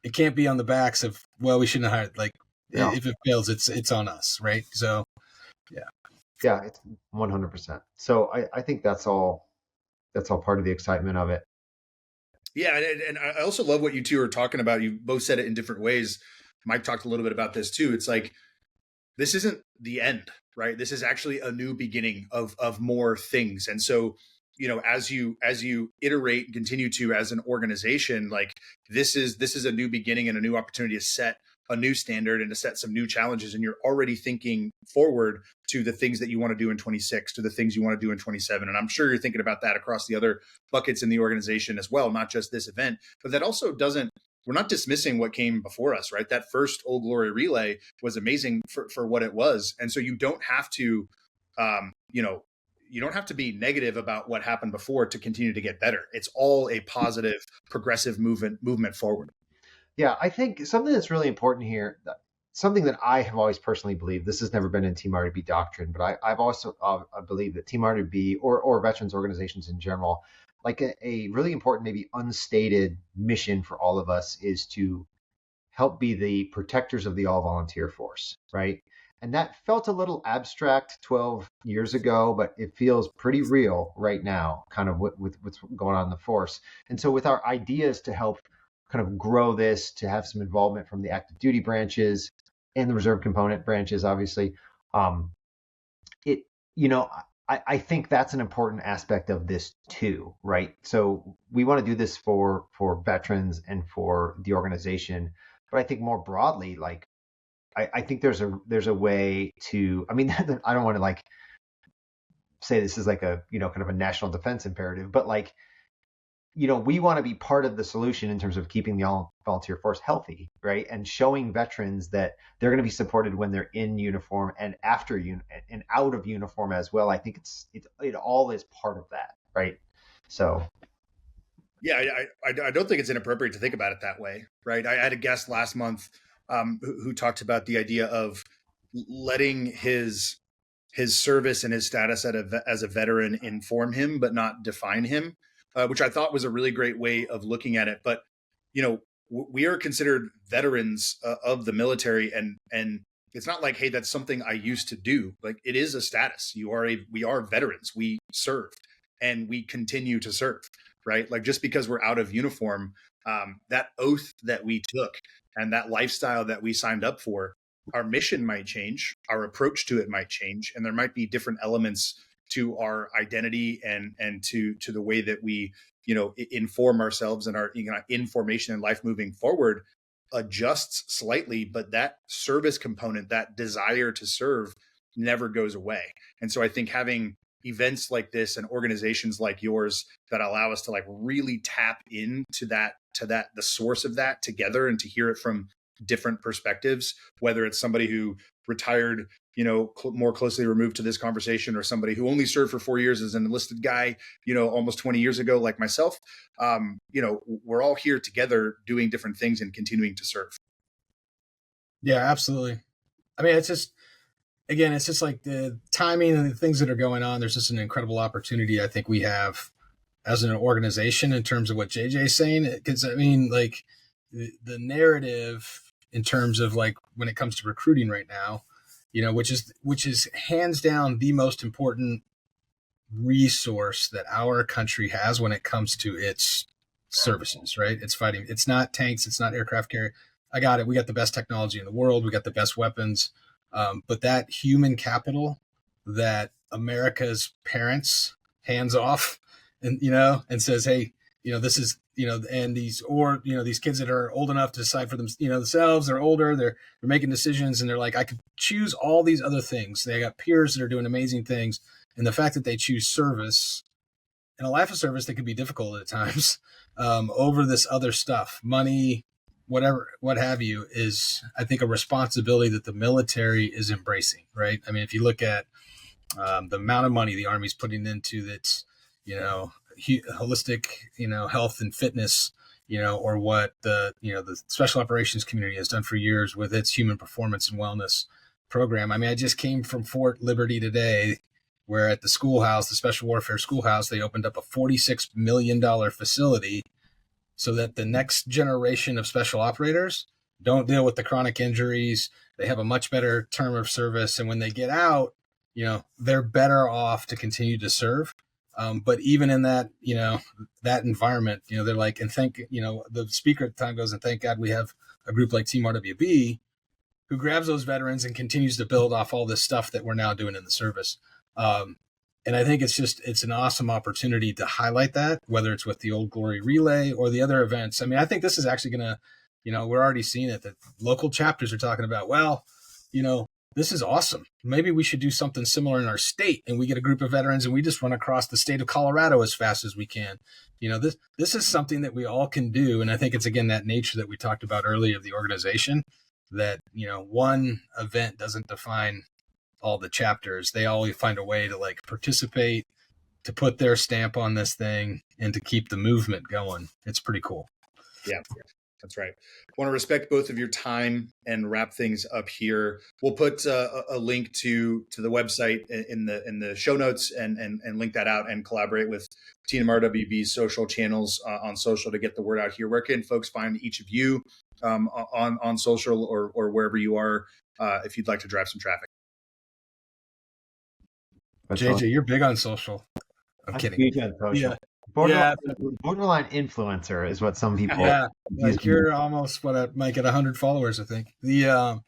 [SPEAKER 1] it can't be on the backs of, well, we shouldn't have hired. Like, if it fails, it's on us, right? So,
[SPEAKER 2] yeah, it's 100%. So I think that's all part of the excitement of it.
[SPEAKER 5] Yeah, and I also love what you two are talking about. You both said it in different ways. Mike talked a little bit about this too. It's like, this isn't the end, right? This is actually a new beginning of more things. And so, as you iterate and continue to as an organization, like this is a new beginning and a new opportunity to set a new standard and to set some new challenges. And you're already thinking forward to the things that you want to do in 26, to the things you want to do in 27. And I'm sure you're thinking about that across the other buckets in the organization as well, not just this event, but that also we're not dismissing what came before us, right? That first Old Glory relay was amazing for what it was. And so you don't have to, you don't have to be negative about what happened before to continue to get better. It's all a positive, progressive movement forward.
[SPEAKER 2] Yeah, I think something that's really important here, something that I have always personally believed, this has never been in Team RWB doctrine, but I've also believed that Team RWB or veterans organizations in general, like a really important, maybe unstated mission for all of us is to help be the protectors of the all-volunteer force, right? And that felt a little abstract 12 years ago, but it feels pretty real right now, kind of with what's going on in the force. And so with our ideas to help kind of grow this, to have some involvement from the active duty branches and the reserve component branches, obviously, I think that's an important aspect of this too, right? So we want to do this for veterans and for the organization, but I think more broadly, like I think there's a way to, I mean, I don't want to like say this is like a, kind of a national defense imperative, but like, we want to be part of the solution in terms of keeping the all-volunteer force healthy, right? And showing veterans that they're going to be supported when they're in uniform and after and out of uniform as well. I think it all is part of that, right? So.
[SPEAKER 5] Yeah, I don't think it's inappropriate to think about it that way, right? I had a guest last month who talked about the idea of letting his service and his status as a veteran inform him, but not define him. Which I thought was a really great way of looking at it. But, we are considered veterans of the military. And it's not like, hey, that's something I used to do. Like, it is a status. We are veterans. We served and we continue to serve, right? Like, just because we're out of uniform, that oath that we took and that lifestyle that we signed up for, our mission might change. Our approach to it might change. And there might be different elements to our identity and to the way that we, inform ourselves and our information and life moving forward adjusts slightly, but that service component, that desire to serve never goes away. And so I think having events like this and organizations like yours that allow us to like really tap into the source of that together and to hear it from different perspectives, whether it's somebody who retired, more closely removed to this conversation, or somebody who only served for 4 years as an enlisted guy, almost 20 years ago, like myself. We're all here together doing different things and continuing to serve.
[SPEAKER 1] Yeah, absolutely. I mean, again, it's just like the timing and the things that are going on. There's just an incredible opportunity I think we have as an organization in terms of what JJ's saying. Because I mean, like the narrative in terms of like when it comes to recruiting right now, which is hands down the most important resource that our country has when it comes to its services, right? It's fighting. It's not tanks. It's not aircraft carrier. I got it. We got the best technology in the world. We got the best weapons. But that human capital that America's parents hands off and says, hey, this is, and these kids that are old enough to decide for them, themselves, they're older, they're making decisions and they're like, I could choose all these other things. They got peers that are doing amazing things. And the fact that they choose service and a life of service that can be difficult at times over this other stuff, money, whatever, what have you, is I think a responsibility that the military is embracing, right? I mean, if you look at the amount of money the Army's putting into that's, holistic, health and fitness, or what the special operations community has done for years with its human performance and wellness program. I mean, I just came from Fort Liberty today, where at the schoolhouse, the Special Warfare Schoolhouse, they opened up a $46 million facility so that the next generation of special operators don't deal with the chronic injuries. They have a much better term of service. And when they get out, they're better off to continue to serve. But even in that, that environment, they're like, and the speaker at the time goes, and thank God we have a group like Team RWB who grabs those veterans and continues to build off all this stuff that we're now doing in the service. And I think it's an awesome opportunity to highlight that, whether it's with the Old Glory Relay or the other events. I mean, I think this is actually going to, we're already seeing it, that local chapters are talking about, well, this is awesome. Maybe we should do something similar in our state, and we get a group of veterans and we just run across the state of Colorado as fast as we can. This is something that we all can do. And I think it's, again, that nature that we talked about earlier of the organization, that, one event doesn't define all the chapters. They always find a way to like participate, to put their stamp on this thing, and to keep the movement going. It's pretty cool.
[SPEAKER 5] Yeah, that's right. I want to respect both of your time and wrap things up here. We'll put a link to the website in the show notes and link that out and collaborate with Team RWB's social channels on social to get the word out here. Where can folks find each of you on social or wherever you are if you'd like to drive some traffic?
[SPEAKER 1] JJ, you're big on social. I'm kidding.
[SPEAKER 2] Huge on social.
[SPEAKER 1] Yeah.
[SPEAKER 2] Borderline influencer is what some people.
[SPEAKER 1] Yeah, like you're almost might get 100 followers, I think. No,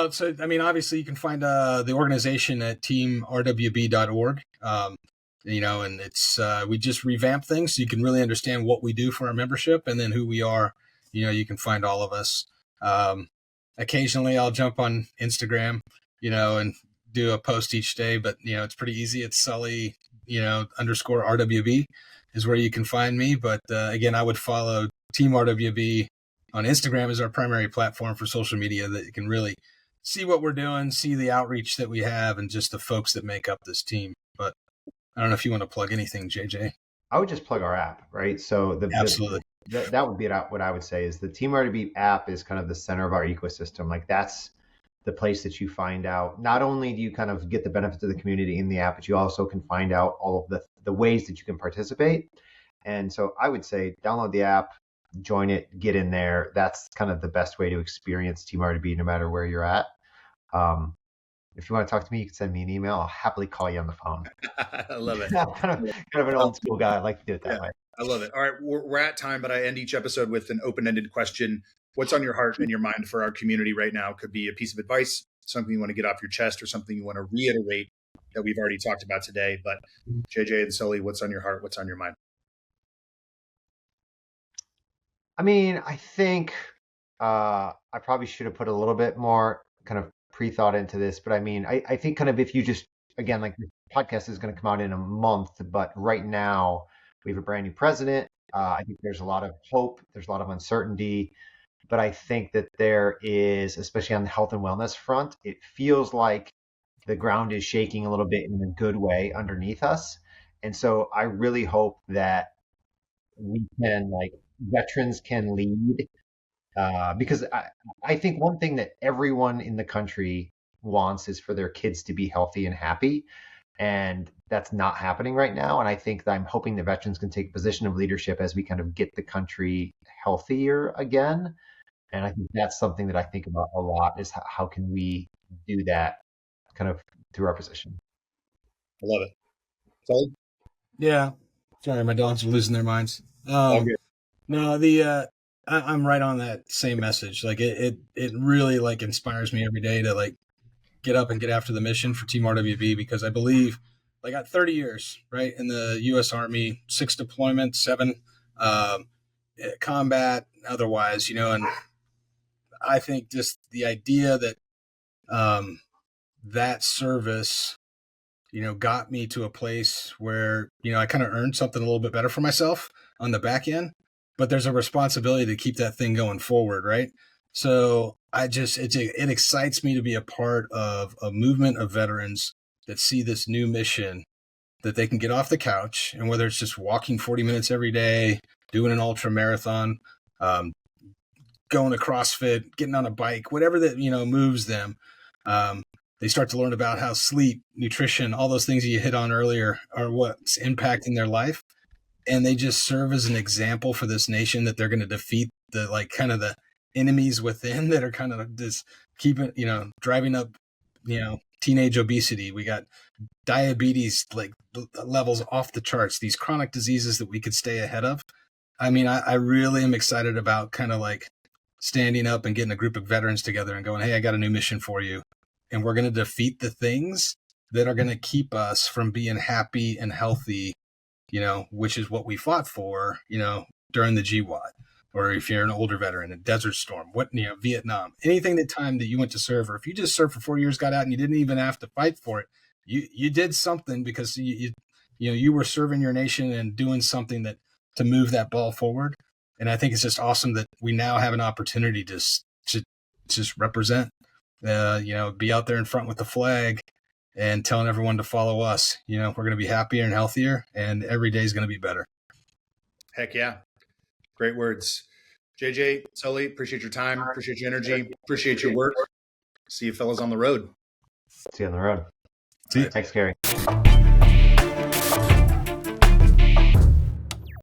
[SPEAKER 1] so I mean, obviously you can find the organization at teamrwb.org. And it's we just revamped things so you can really understand what we do for our membership and then who we are. You can find all of us. Occasionally I'll jump on Instagram, and do a post each day, but it's pretty easy. It's Sully, _ RWB is where you can find me. But again, I would follow Team RWB on Instagram as our primary platform for social media, that you can really see what we're doing, see the outreach that we have, and just the folks that make up this team. But I don't know if you want to plug anything, JJ.
[SPEAKER 2] I would just plug our app, right? So
[SPEAKER 1] Absolutely.
[SPEAKER 2] That would be what I would say is the Team RWB app is kind of the center of our ecosystem. Like that's the place that you find out, not only do you kind of get the benefits of the community in the app, but you also can find out all of the ways that you can participate. And so I would say download the app, join it, get in there. That's kind of the best way to experience Team RWB no matter where you're at. If you want to talk to me, you can send me an email. I'll happily call you on the phone.
[SPEAKER 5] I love it.
[SPEAKER 2] I'm kind of an old school guy. I like to do it that way.
[SPEAKER 5] I love it. All right, we're at time, but I end each episode with an open-ended question. What's on your heart and your mind for our community right now? Could be a piece of advice, something you want to get off your chest, or something you want to reiterate that we've already talked about today. But JJ and Sully, what's on your heart? What's on your mind?
[SPEAKER 2] I mean, I think I probably should have put a little bit more kind of pre-thought into this, but I mean, I think kind of if you just, again, like the podcast is going to come out in a month, but right now we have a brand new president. I think there's a lot of hope. There's a lot of uncertainty. But I think that there is, especially on the health and wellness front, it feels like the ground is shaking a little bit in a good way underneath us. And so I really hope that we can, like, veterans can lead. Because I think one thing that everyone in the country wants is for their kids to be healthy and happy. And that's not happening right now. And I think that I'm hoping the veterans can take a position of leadership as we kind of get the country healthier again. And I think that's something that I think about a lot is how can we do that kind of through our position.
[SPEAKER 5] I love it. Sully?
[SPEAKER 1] Yeah. Sorry, my dogs are losing their minds.
[SPEAKER 5] All good.
[SPEAKER 1] No, I'm right on that same message. Like it really like inspires me every day to like get up and get after the mission for Team RWB, because I believe I got 30 years, right, in the U.S. Army, 6 deployments, 7 combat, otherwise, and I think just the idea that that service, got me to a place where, I kind of earned something a little bit better for myself on the back end, but there's a responsibility to keep that thing going forward, right? So it excites me to be a part of a movement of veterans that see this new mission that they can get off the couch, and whether it's just walking 40 minutes every day, doing an ultra marathon, going to CrossFit, getting on a bike, whatever that, moves them. They start to learn about how sleep, nutrition, all those things that you hit on earlier are what's impacting their life. And they just serve as an example for this nation that they're going to defeat the kind of the enemies within that are kind of just keeping, driving up, teenage obesity. We got diabetes, levels off the charts, these chronic diseases that we could stay ahead of. I mean, I really am excited about kind of standing up and getting a group of veterans together and going, hey, I got a new mission for you. And we're going to defeat the things that are going to keep us from being happy and healthy, which is what we fought for, during the GWAT, or if you're an older veteran, a Desert Storm, Vietnam, anything that time that you went to serve, or if you just served for 4 years, got out, and you didn't even have to fight for it, you did something because you were serving your nation and doing something to move that ball forward. And I think it's just awesome that we now have an opportunity to just represent, be out there in front with the flag and telling everyone to follow us. We're going to be happier and healthier, and every day is going to be better.
[SPEAKER 5] Heck yeah. Great words. JJ, Sully, appreciate your time. Appreciate your energy. Appreciate your work. See you fellas on the road.
[SPEAKER 2] See you on the road.
[SPEAKER 1] See you.
[SPEAKER 2] Thanks, Gary.